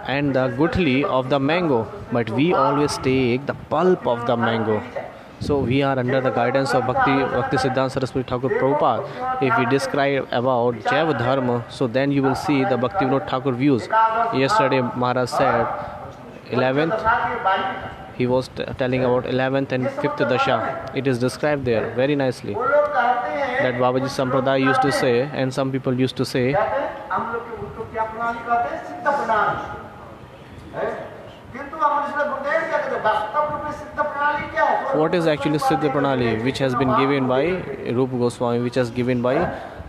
B: and the gutli of the mango, but we always take the pulp of the mango. So we are under the guidance of Bhakti Siddhanta Saraswati Thakur Prabhupada. If we describe about Jaiva Dharma, so then you will see the Bhaktivinoda Thakur views. Yesterday Maharaj said 11th, he was telling about 11th and 5th Dasha. It is described there very nicely.
A: वो लोग कहते हैं
B: That Babaji Sampradaya used to say, and some people used to say,
A: कहते हैं हम लोग के उनको क्या प्रणाली कहते हैं सिद्ध प्रणाली है। किंतु हम इसमें गुरुदेव क्या कहते हैं वास्तव रूप में सिद्ध प्रणाली क्या है? तो
B: what is actually Siddha Pranali, which has been given by Rupa Goswami, which has given by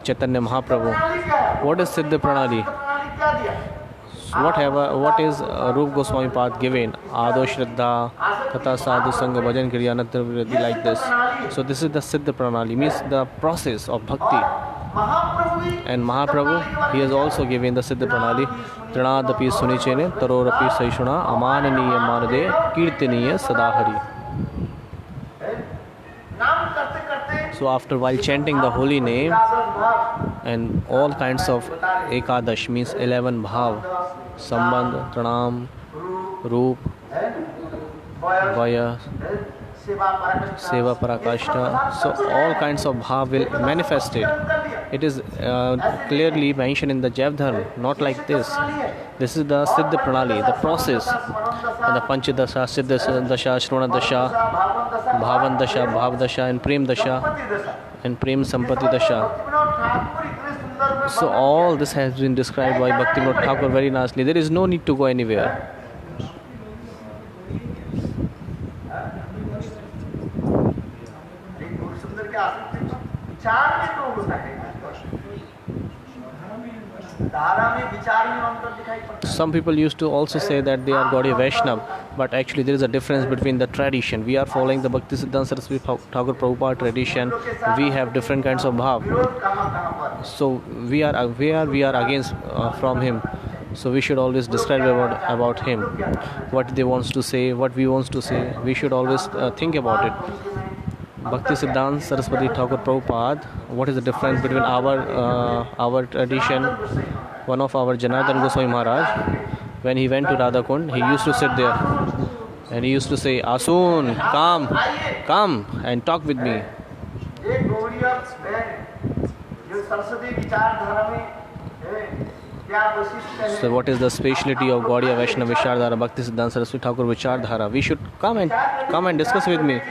B: Chaitanya Mahaprabhu. What is Siddha Pranali? What is Rupa Goswami path given? Ado Shraddha, Tata Sadhu Sangha Bhajan Kriya Natya Vritti, like this. So this is the Siddha Pranali, means the process of bhakti. And Mahaprabhu, he has also given the Siddha Pranali. Trinadapi Sunichene, Tarorapi Saishuna, Amananiya Manade, Kirtaniya Sadahari. So after while chanting the holy name and all kinds of Ekadash, means 11 bhav, Sambandh, Pranam, Roop, Vaya, Seva Parakashta. So all kinds of bhav will manifest it. It is clearly mentioned in the Jaiva Dharma, not like this. This is the Siddha Pranali, the process. The Panchadasha, Siddha Dasha, Shrona Dasha, Bhavan Dasha, Bhav Dasha, and Prem Dasha, and Prem Sampati Dasha. So all this has been described by Bhaktivinoda Thakur very nicely. There is no need to go anywhere. Some people used to also say that they are Gaudiya Vaishnava, but actually there is a difference between the tradition. We are following the Bhaktisiddhanta Saraswati Thakur Prabhupada tradition. We have different kinds of bhav. So we are against from him. So we should always describe about him, what they wants to say, what we wants to say. We should always think about it. Bhaktisiddhanta Saraswati Thakur Prabhupada, what is the difference between our tradition? One of our Janardhan Goswami Maharaj, when he went to Radhakund, he used to sit there and he used to say, Asun, come and talk with me. So what is the speciality of Gaudiya Vaishnava Vichardhara, Bhaktisiddhanta Saraswati Thakur Vichardhara? We should come and discuss with me.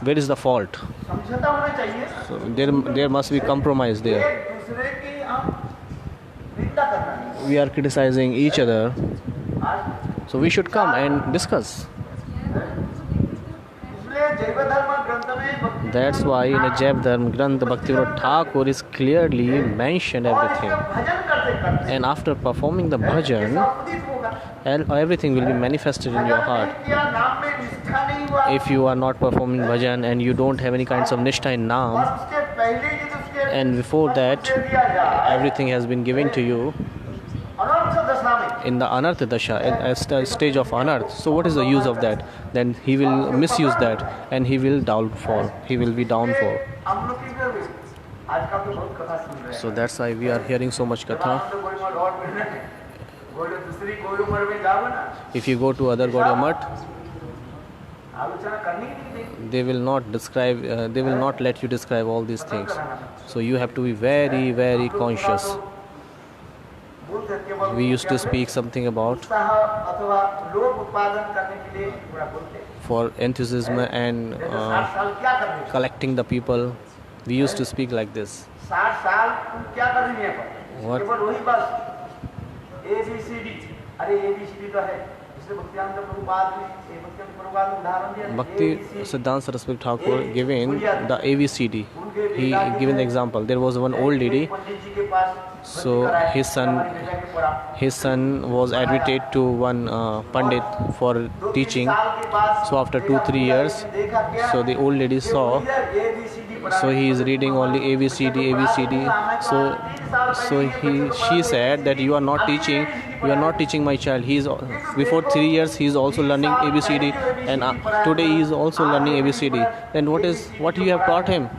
B: Where is the fault? So there must be compromise there. We are criticizing each other, so we should come and discuss. That's why in a Jaiva Dharma Granth, Bhaktivinoda Thakur is clearly mentioned everything. And after performing the bhajan, everything will be manifested in your heart. If you are not performing bhajan and you don't have any kinds of nishtha in naam, and before that everything has been given to you in the anartha dasha, a stage of anarth, so what is the use of that? Then he will misuse that and he will downfall. He will be downfall. So that's why we are hearing so much katha. If you go to other Gaudiya Math, they will not describe, they will not let you describe all these things. So you have to be very, very conscious. We used to speak something about for enthusiasm and collecting the people. We used to speak like this. What? Bhakti Siddhanta Saraswati Thakur given the ABCD. He given the example. There was one old lady. So his son was admitted to one Pandit for teaching. So after 2-3 years, so the old lady saw. So he is reading only ABCD. She said that you are not teaching my child. Before 3 years he is also learning ABCD, and today he is also learning ABCD. Then what you have taught him?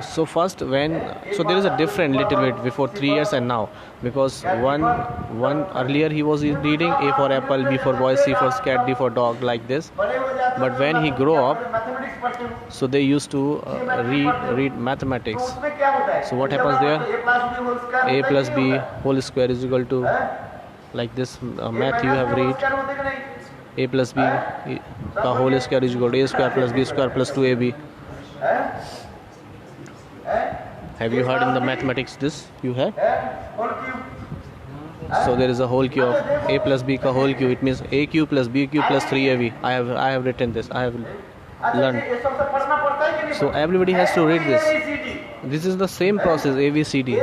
B: So first there is a different little bit before 3 years and now, because one earlier he was reading A for apple, B for boy, C for cat, D for dog, like this. But when he grew up, so they used to read mathematics. So what happens there? A plus B whole square is equal to, like this math you have read. A plus B the whole square is equal to A square plus B square plus 2AB. Have you heard in the mathematics this? You have?
A: Whole cube
B: So there is a whole q of a plus b ka whole q. It means aq plus bq plus 3ab. I have written this. I have learned.
A: ये सबसे पढ़ना पड़ता है कि नहीं?
B: So everybody has to read this.
A: ABCD
B: This is the same process. ABCD.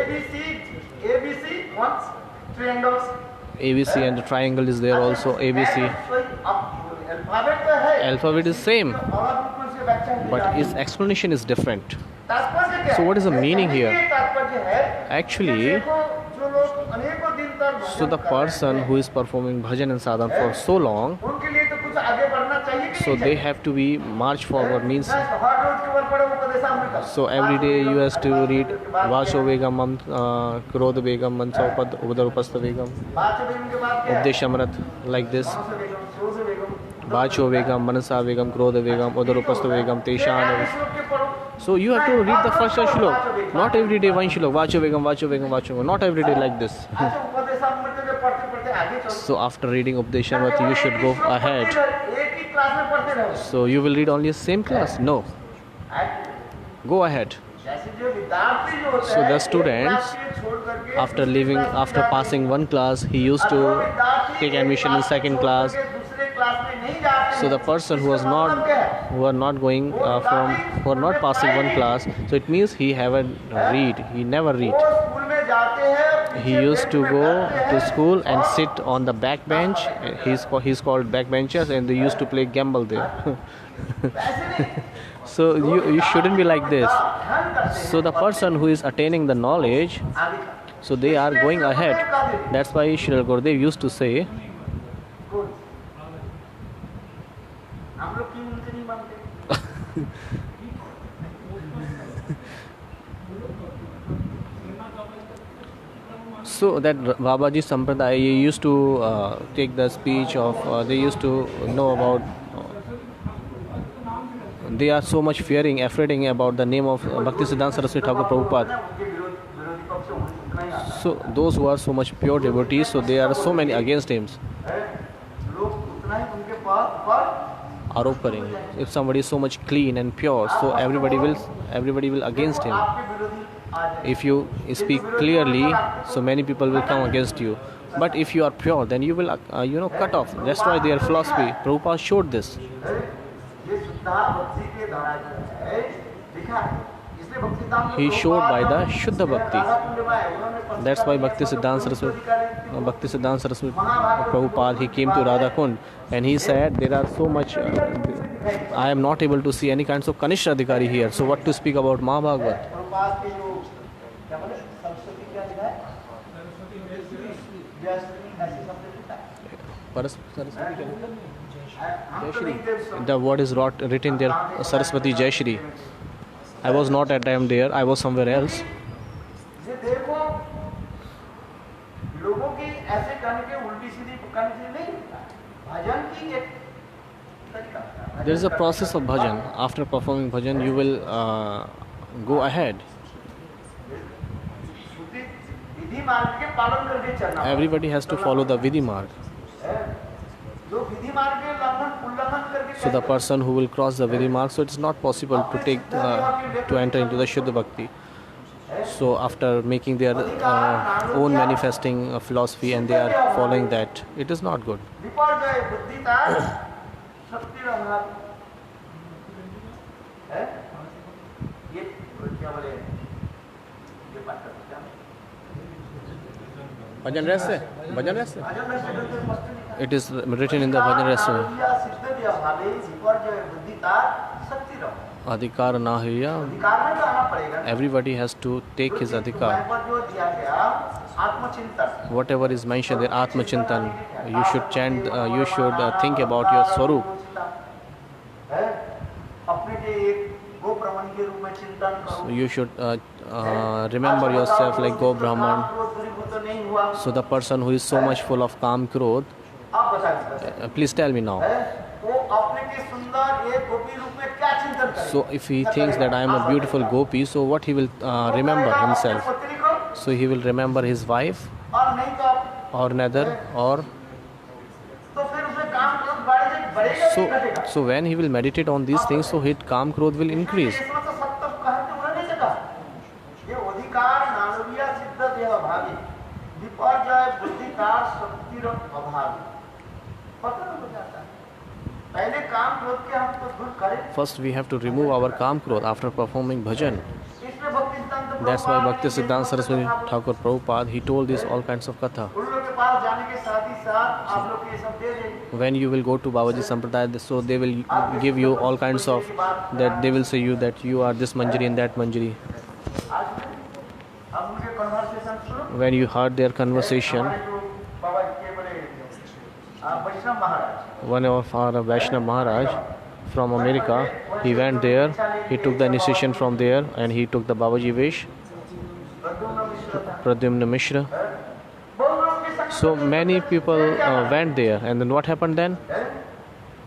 A: ABC once triangles
B: ABC and the triangle is there also. ABC.
A: Alphabet तो है
B: Alphabet is same,
A: और बिल्कुल से व्याख्या है
B: but its explanation is different.
A: तात्पर्य क्या
B: So what is the
A: है?
B: meaning here?
A: ये तात्पर्य है
B: Actually,
A: कि देखो, जो लोग अनेकों दिन तक
B: so the
A: भजन कर रहे
B: person
A: हैं,
B: who is performing bhajan and sadhan for so long,
A: उनके लिए तो कुछ आगे बढ़ना चाहिए कि
B: so
A: नहीं
B: they
A: चाहिए?
B: have to be march forward means.
A: हर रोज के ऊपर पढ़ो Upadeshamrita.
B: So every day you has to read Vacho Vegamam, Krodha Vegam, Mansopad, Udarupasta Vegam,
A: बात बेगम के बाद क्या है?
B: Updeshamrat, like this.
A: कौन सा बेगम? सोज बेगम।
B: Vacho Vegam, Manasa Vegam, Krodha Vegam, Udarupasta Vegam,
A: ये
B: Teshan.
A: आगे श्लोक के पढ़ो।
B: So you have to read the first shlok. Not every day one shlok. Vacho Vegam, Vacho Vegam, Vacho Vegam. Not every day like this.
A: अच्छा, उपदेशामृत में पढ़ते पढ़ते आगे चलो।
B: So after reading Updeshamrat, you should go ahead.
A: एक ही class में पढ़ते रहो।
B: So you will read only same class? No. Go ahead.
A: जैसे जो विद्यार्थी जो होता
B: So
A: है,
B: the
A: एक
B: students,
A: क्लास के छोड़ करके
B: After
A: दूसरी
B: leaving,
A: क्लास में
B: after
A: जाते
B: passing
A: हैं।
B: one class, he used
A: और वो
B: to
A: विद्यार्थी
B: take
A: एक
B: admission in
A: क्लास
B: second
A: छोड़
B: class.
A: करके दूसरे क्लास में नहीं जाते
B: So the
A: हैं।
B: person who was
A: इसका मतलब
B: not,
A: क्या है?
B: who are not going who are not passing one class, so it means he haven't read. He never read.
A: वो स्कूल में जाते हैं,
B: He
A: पीछे
B: used
A: बेंच
B: to
A: में
B: go
A: बैठते
B: to
A: हैं,
B: school and sit on the back bench. He's called backbenchers, and they used to play gamble there.
A: ऐसे नहीं।
B: So you shouldn't be like this.
A: ध्यान करते हैं।
B: So the person who is attaining the knowledge,
A: आगे का।
B: so they are going ahead. That's why Shri Gurudev used to say,
A: कौन? हम लोग क्यों उनसे नहीं मानते?
B: so that Babaji Sampradaya used to take the speech of, they used to know about, they are so much afraid about the name of Bhaktisiddhanta Saraswati Thakur Prabhupada.
A: उनके विरोधी पक्ष में उतना ही आता
B: So those who are so much pure devotees, so they are so many against him.
A: है। लोग उतना ही उनके पास पर
B: आरोप करेंगे. If somebody is so much clean and pure, so everybody will against him.
A: आपके विरोधी आ जाए।
B: If you speak clearly, so many people will come against you. But if you are pure, then you will cut off. That's why their philosophy. Prabhupada showed this.
A: ये शुद्धार्थ भक्ति के द्वारा जो है लिखा है। इसलिए भक्ति सिद्धांत
B: He showed by the
A: Prabhupada
B: Shuddha Bhakti.
A: Radha कुंडमाय, उन्होंने
B: That's why Bhakti Siddhanta Saraswati Prabhupada, he came to Radha Kund and he said there are so much, I am not able to see any kinds of Kanishta Adhikari here. So what to speak about Mahabhagavad?
A: Prabhupada के जो क्या बोले सरस्वती क्या लिखा है? जयश्री ऐसे शब्द लिखा है।
B: Saraswati
A: हम तो नहीं थे उस समय।
B: The word is written there, Saraswati Jayashri. I was not at time there, I was somewhere else.
A: ये देखो लोगों की ऐसे कहने के उल्टी सीधी कहने से नहीं होता। भजन की एक तरीका होता है।
B: There is a process of bhajan. After performing bhajan, you will go ahead.
A: श्रुति विधि मार्ग के पालन करके चलना।
B: Everybody has to follow the Vidhi Marg.
A: जो विधि मार्ग के उल्लंघन करके
B: So the person who will cross the Vidhi Marg, so it's not possible to take to enter into the Shuddha Bhakti. So after making their own manifesting philosophy and they are following that, it is not good.
A: विपर्जय बुद्धिता शक्ति रहा है। ये क्या बोले? ये बात करते हैं।
B: Bhajan rest hai? Bhajan rest hai?
A: भजन में से करते मस्त नहीं।
B: It is written in the Bhajan rest.
A: सिद्ध दिया भाले विपर्जय बुद्धिता शक्ति रहा।
B: Adhikar na hiya.
A: अधिकार में तो आना पड़ेगा।
B: Everybody has to take his adhikar.
A: यहाँ पर जो दिया गया आत्मचिंतन।
B: Whatever is mentioned there, Atma Chintan, you should chant, you should think about your Swarup.
A: है? अपने के एक गो ब्राह्मण के रूप में चिंतन
B: So
A: करो।
B: you should remember yourself like Go Brahman.
A: क्रोध दूरीभूत नहीं हुआ।
B: So the person who is so much full of Kam Krodh,
A: आप बताइए।
B: please tell me now.
A: वो अपने के सुंदर एक गोपी रूप में क्या चिंतन करे?
B: So if he thinks that I am a beautiful gopi, so what he will remember himself?
A: पत्नी को
B: So he will remember his wife
A: और नहीं तो आप
B: or another or
A: तो फिर उसमें काम क्रोध बढ़ेगा
B: so
A: नहीं घटेगा?
B: so when he will meditate on these things, so his Kam Krodh will increase.
A: इसमें तो सत्य कहते उन्होंने नहीं सका। ये पहले काम क्रोध के हम तो दूर करें।
B: First, we have to remove our Kam Krodh after performing bhajan.
A: इसमें भक्ति सिद्धांत
B: That's why
A: प्रभुपाद
B: Bhakti
A: ने
B: Siddhanta
A: ये
B: Saraswati
A: सब
B: Thakur Prabhupada, he told this all kinds of katha.
A: उन लोगों के पास जाने के साथ ही साथ आप लोग ये सब दे दें।
B: When you will go to Babaji Sampradaya, so they will give you all kinds of, that they will say you that you are this manjari and that manjari.
A: आज अब उनके कन्वर्सेशन सुनो।
B: When you heard their conversation,
A: हमारे जो बाबा के बड़े वैष्णव महाराज,
B: one of our Vaishnav Maharaj from America, he went there, he took the initiation from there and he took the Babaji Vesh,
A: Pradyumna मिश्र था।
B: Pradyumna Mishra.
A: बहुत लोगों के संग
B: So many people went there, and then what happened then?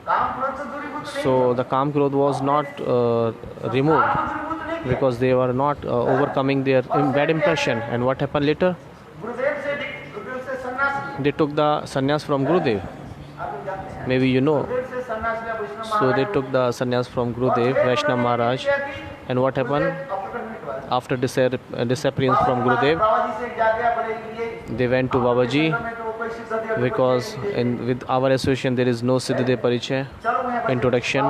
A: काम क्रोध से दूरीभूत नहीं
B: So the Kam Krodh was not removed
A: दूरीभूत नहीं किया।
B: because they were not overcoming their bad impression. And what happened later?
A: गुरुदेव से सन्यास लिया।
B: They took the sannyas from Gurudev.
A: आप लोग जानते हैं।
B: Maybe you know.
A: गुरुदेव से सन्यास लिया वैष्णव
B: So they
A: Maharaj
B: took the sannyas from Gurudev, Vaishnav Maharaj. And what happened? After disappearance from Gurudev, they went to Babaji because with our association there is no Siddhadev Parichay introduction.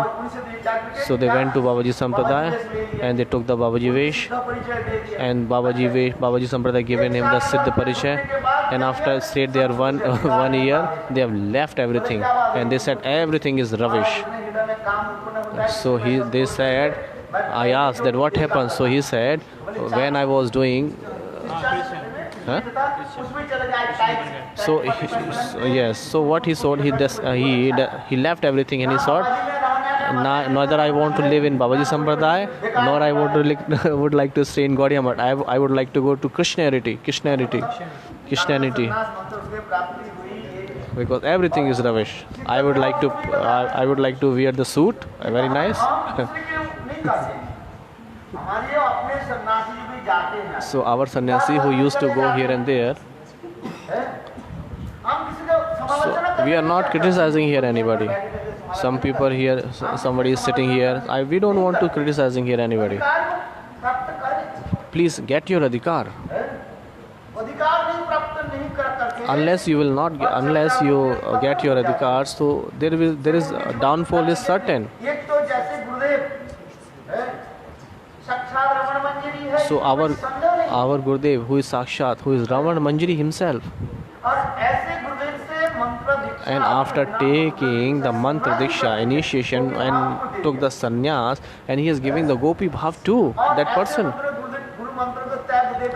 B: So they went to Babaji Sampradaya and they took the Babaji Vesh, and Babaji Sampradaya given him the Siddha Parichay, and after stayed there one year, they have left everything and they said everything is rubbish. So they said, I asked that what happened. So he said, when I was doing huh? So yes, so what he thought, he left everything and he thought, neither I want to live in Babaji Sampradaya nor I would like to stay in Gaudiya Math. I would like to go to Christianity, because everything is rubbish. I would like to wear the suit, very nice. So our sannyasi who used to go here and there, so we are not criticizing here anybody. Some people here, somebody is sitting here. We don't want to criticizing here anybody. Please get your adhikar. Unless you get your adhikar, so there is downfall is certain. So our Gurudev, who is Sakshat, who is Ravan Manjari himself, and after taking the mantra diksha initiation and took the sannyas, and he is giving the gopi bhav to that person,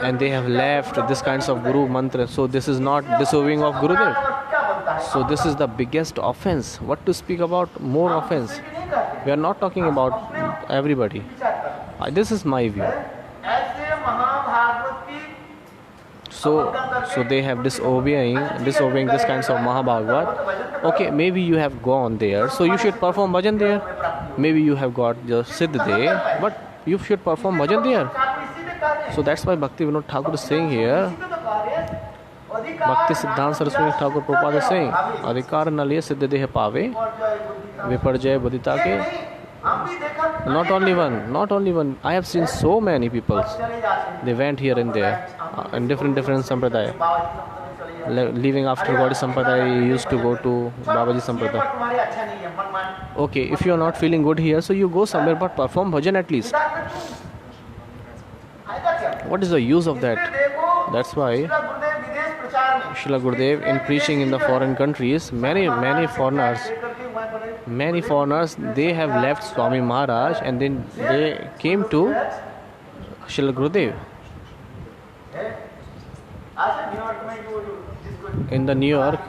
B: and they have left this kinds of guru mantra. So this is not disobeying of Gurudev. So this is the biggest offense. What to speak about more offense? We are not talking about everybody. This is my view. So they have disobeying this kinds of Mahabhagavat. Okay, maybe you have gone there, so you should perform bhajan there. Maybe you have got the Siddha there, but you should perform bhajan there. So that's why Bhakti Vinod Thakur is saying here, Bhakti Siddhanta Saraswati Thakur Prabhupada is saying, Adhikar naliye Siddha Deha Pave, Viparjaya Bodhita ke. Not only one. I have seen so many people. They went here and there in different sampradaya. Leaving after Gaudiya Sampradaya, he used to go to Babaji Sampradaya. Okay, if you are not feeling good here, so you go somewhere, but perform bhajan at least. What is the use of that? That's why Srila Gurudev, in preaching in the foreign countries, many foreigners, they have left Swami Maharaj and then they came to Srila Gurudev. In the New York,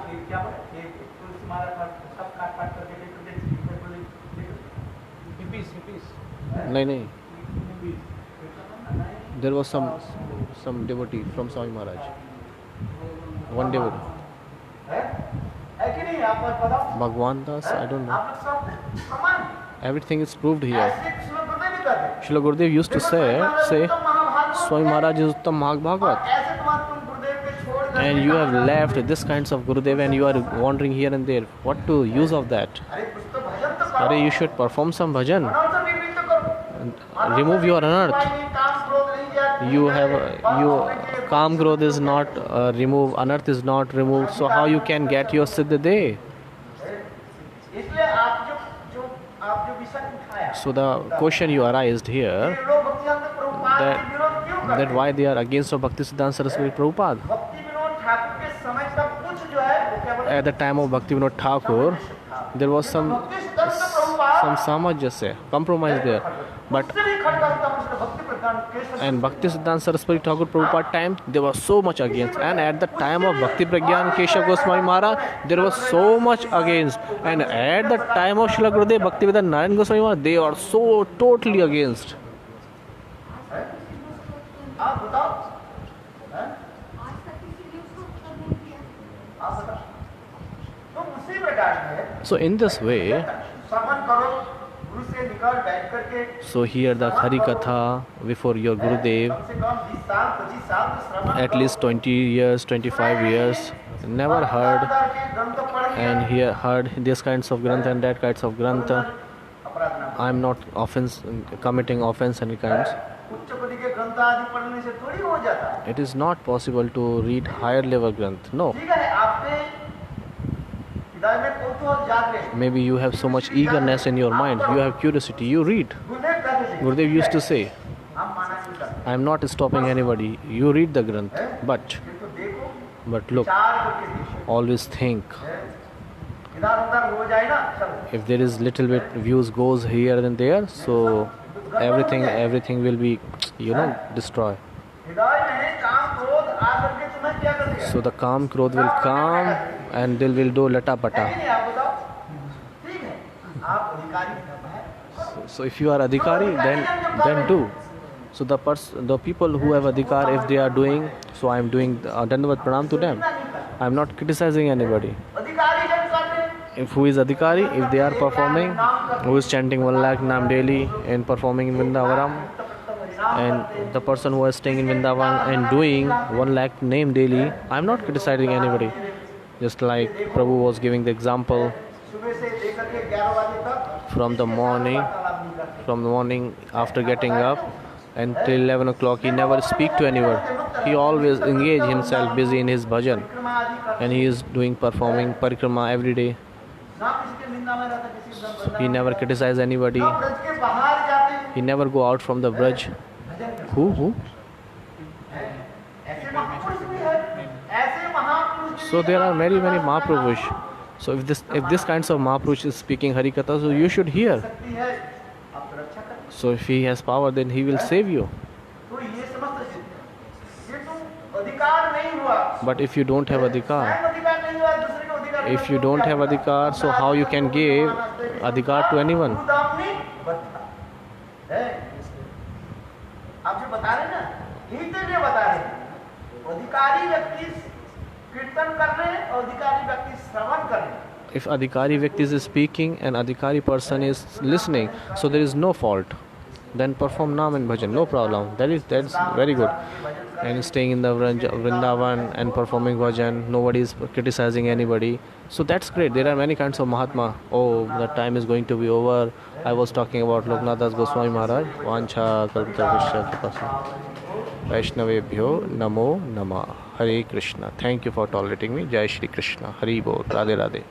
B: no. There was some devotee from Swami Maharaj. One devotee. Bhagwan Das, I don't know. Everything is proved here. Srila Gurudev used to say, Swami Maharaj is Uttam Bhagavad. And you have left this kinds of Gurudev and you are wandering here and there. What to use of that? You should perform some bhajan. Remove your anarth. Kam Krodh is not removed, anarth is not removed. So how you can get your Siddha Dev?
A: Condition उठाया
B: So the question you arised here,
A: ये लोग भक्तिवेदांत प्रभुपाद के विरोध क्यों करते
B: that why they are against of Bhaktisiddhanta Saraswati Prabhupada.
A: भक्ति विनोद ठाकुर के समय तक कुछ जो है वो क्या बोले
B: At the time of Bhaktivinoda Thakur, there was some samajasya, compromise there. But
A: उससे भी खड़का होता है उसने भक्ति प्रधान Keshav
B: and Bhaktisiddhanta Saraswati Thakur Prabhupada time, there was so much against. And at the time of Bhakti Pragyan Keshav Goswami Maharaj, there was so much against. And at the time of Srila Gurudev Bhaktivedanta Narayan Goswami Maharaj, they are so totally against.
A: आप बताओ हैं? आप बताओ तो उसी प्रकार से
B: So in this way,
A: श्रवण करो गुरु से निकट बैठ करके
B: so hear the Hari Katha before your Gurudev,
A: कम से कम 20 साल 25 साल तो श्रवण
B: at least 20 years, 25 years, never heard
A: के ग्रंथ पढ़ के
B: and heard this kinds of grantha and that kinds of grantha.
A: अपराध ना
B: I am not offense committing offense any kinds.
A: उच्च कोटि के ग्रंथ आदि पढ़ने से थोड़ी हो जाता है
B: It is not possible to read higher level granth. No.
A: ठीक है आपके हृदय में कौतूहल जाग रहे
B: Maybe you have so much eagerness in your mind. You have curiosity. You read.
A: गुरुदेव कहते थे
B: Gurudev used to say,
A: हम माना नहीं करते
B: I am not stopping anybody. You read the granth. But
A: किंतु देखो
B: look,
A: चार करके देखो
B: always think.
A: इधर उधर हो जाए ना चलो
B: If there is little bit views goes here and there, so everything will be, destroyed.
A: हृदय में काम क्रोध आकर के तुम्हें क्या कर देगा
B: So the calm krodh will come and they will do lata
A: है
B: pata.
A: कि नहीं आप बताओ ठीक है आप अधिकारी है
B: So if you are adhikari, then do. So the people who have adhikar, if they are doing, so I am doing dandavat pranam to them. I am not criticizing anybody.
A: अधिकारी जब करते
B: If who is adhikari, if they are performing, who is chanting 1 lakh nam daily and performing in Vrindavanam, and the person who is staying in Vrindavan and doing 1 lakh name daily, I am not criticizing anybody. Just like Prabhu was giving the example
A: सुबह से लेकर के 11 बजे तक
B: from the morning after getting up until 11 o'clock, he never speak to anyone. He always engage himself busy in his bhajan,
A: परिक्रमा आदि कर
B: and he is doing performing parikrama every day.
A: ना किसी के निंदा में रहता किसी का
B: He never criticize anybody.
A: ना ब्रज के बाहर जाते हैं
B: He never go out from the braj.
A: भजन करते
B: Who?
A: हैं। ऐसे महापुरुष भी है ऐसे महापुरुष भी
B: So there are many Mahaprabhush. So if this kinds of Mahapurush is speaking Hari Katha, so you should hear.
A: शक्ति है आप रक्षा करें
B: So if he has power, then he will save you.
A: तो ये समस्त ये तो अधिकार नहीं हुआ
B: But if you don't have adhikar,
A: स्वयं अधिकार नहीं हुआ दूसरे को अधिकार
B: if you don't have adhikar, so how you can give adhikar to anyone?
A: गुरुदामनी बता है आप जो बता रहे ना यही तो ये बता रहे अधिकारी व्यक्ति कीर्तन कर रहे हैं और अधिकारी व्यक्ति श्रवण कर रहे हैं
B: If adhikari Vyakti is speaking and adhikari person is listening, so there is no fault. Then perform Nam and Bhajan, no problem. That's very good. And staying in the Vrindavan and performing Bhajan, nobody is criticizing anybody. So that's great. There are many kinds of Mahatma. Oh, the time is going to be over. I was talking about Loknath Das Goswami Maharaj. Vancha Kalpatarushya Vaishnavebhyo Namo Namah. Hare Krishna. Thank you for tolerating me. Jai Shri Krishna. Hari Bol. Radhe Radhe.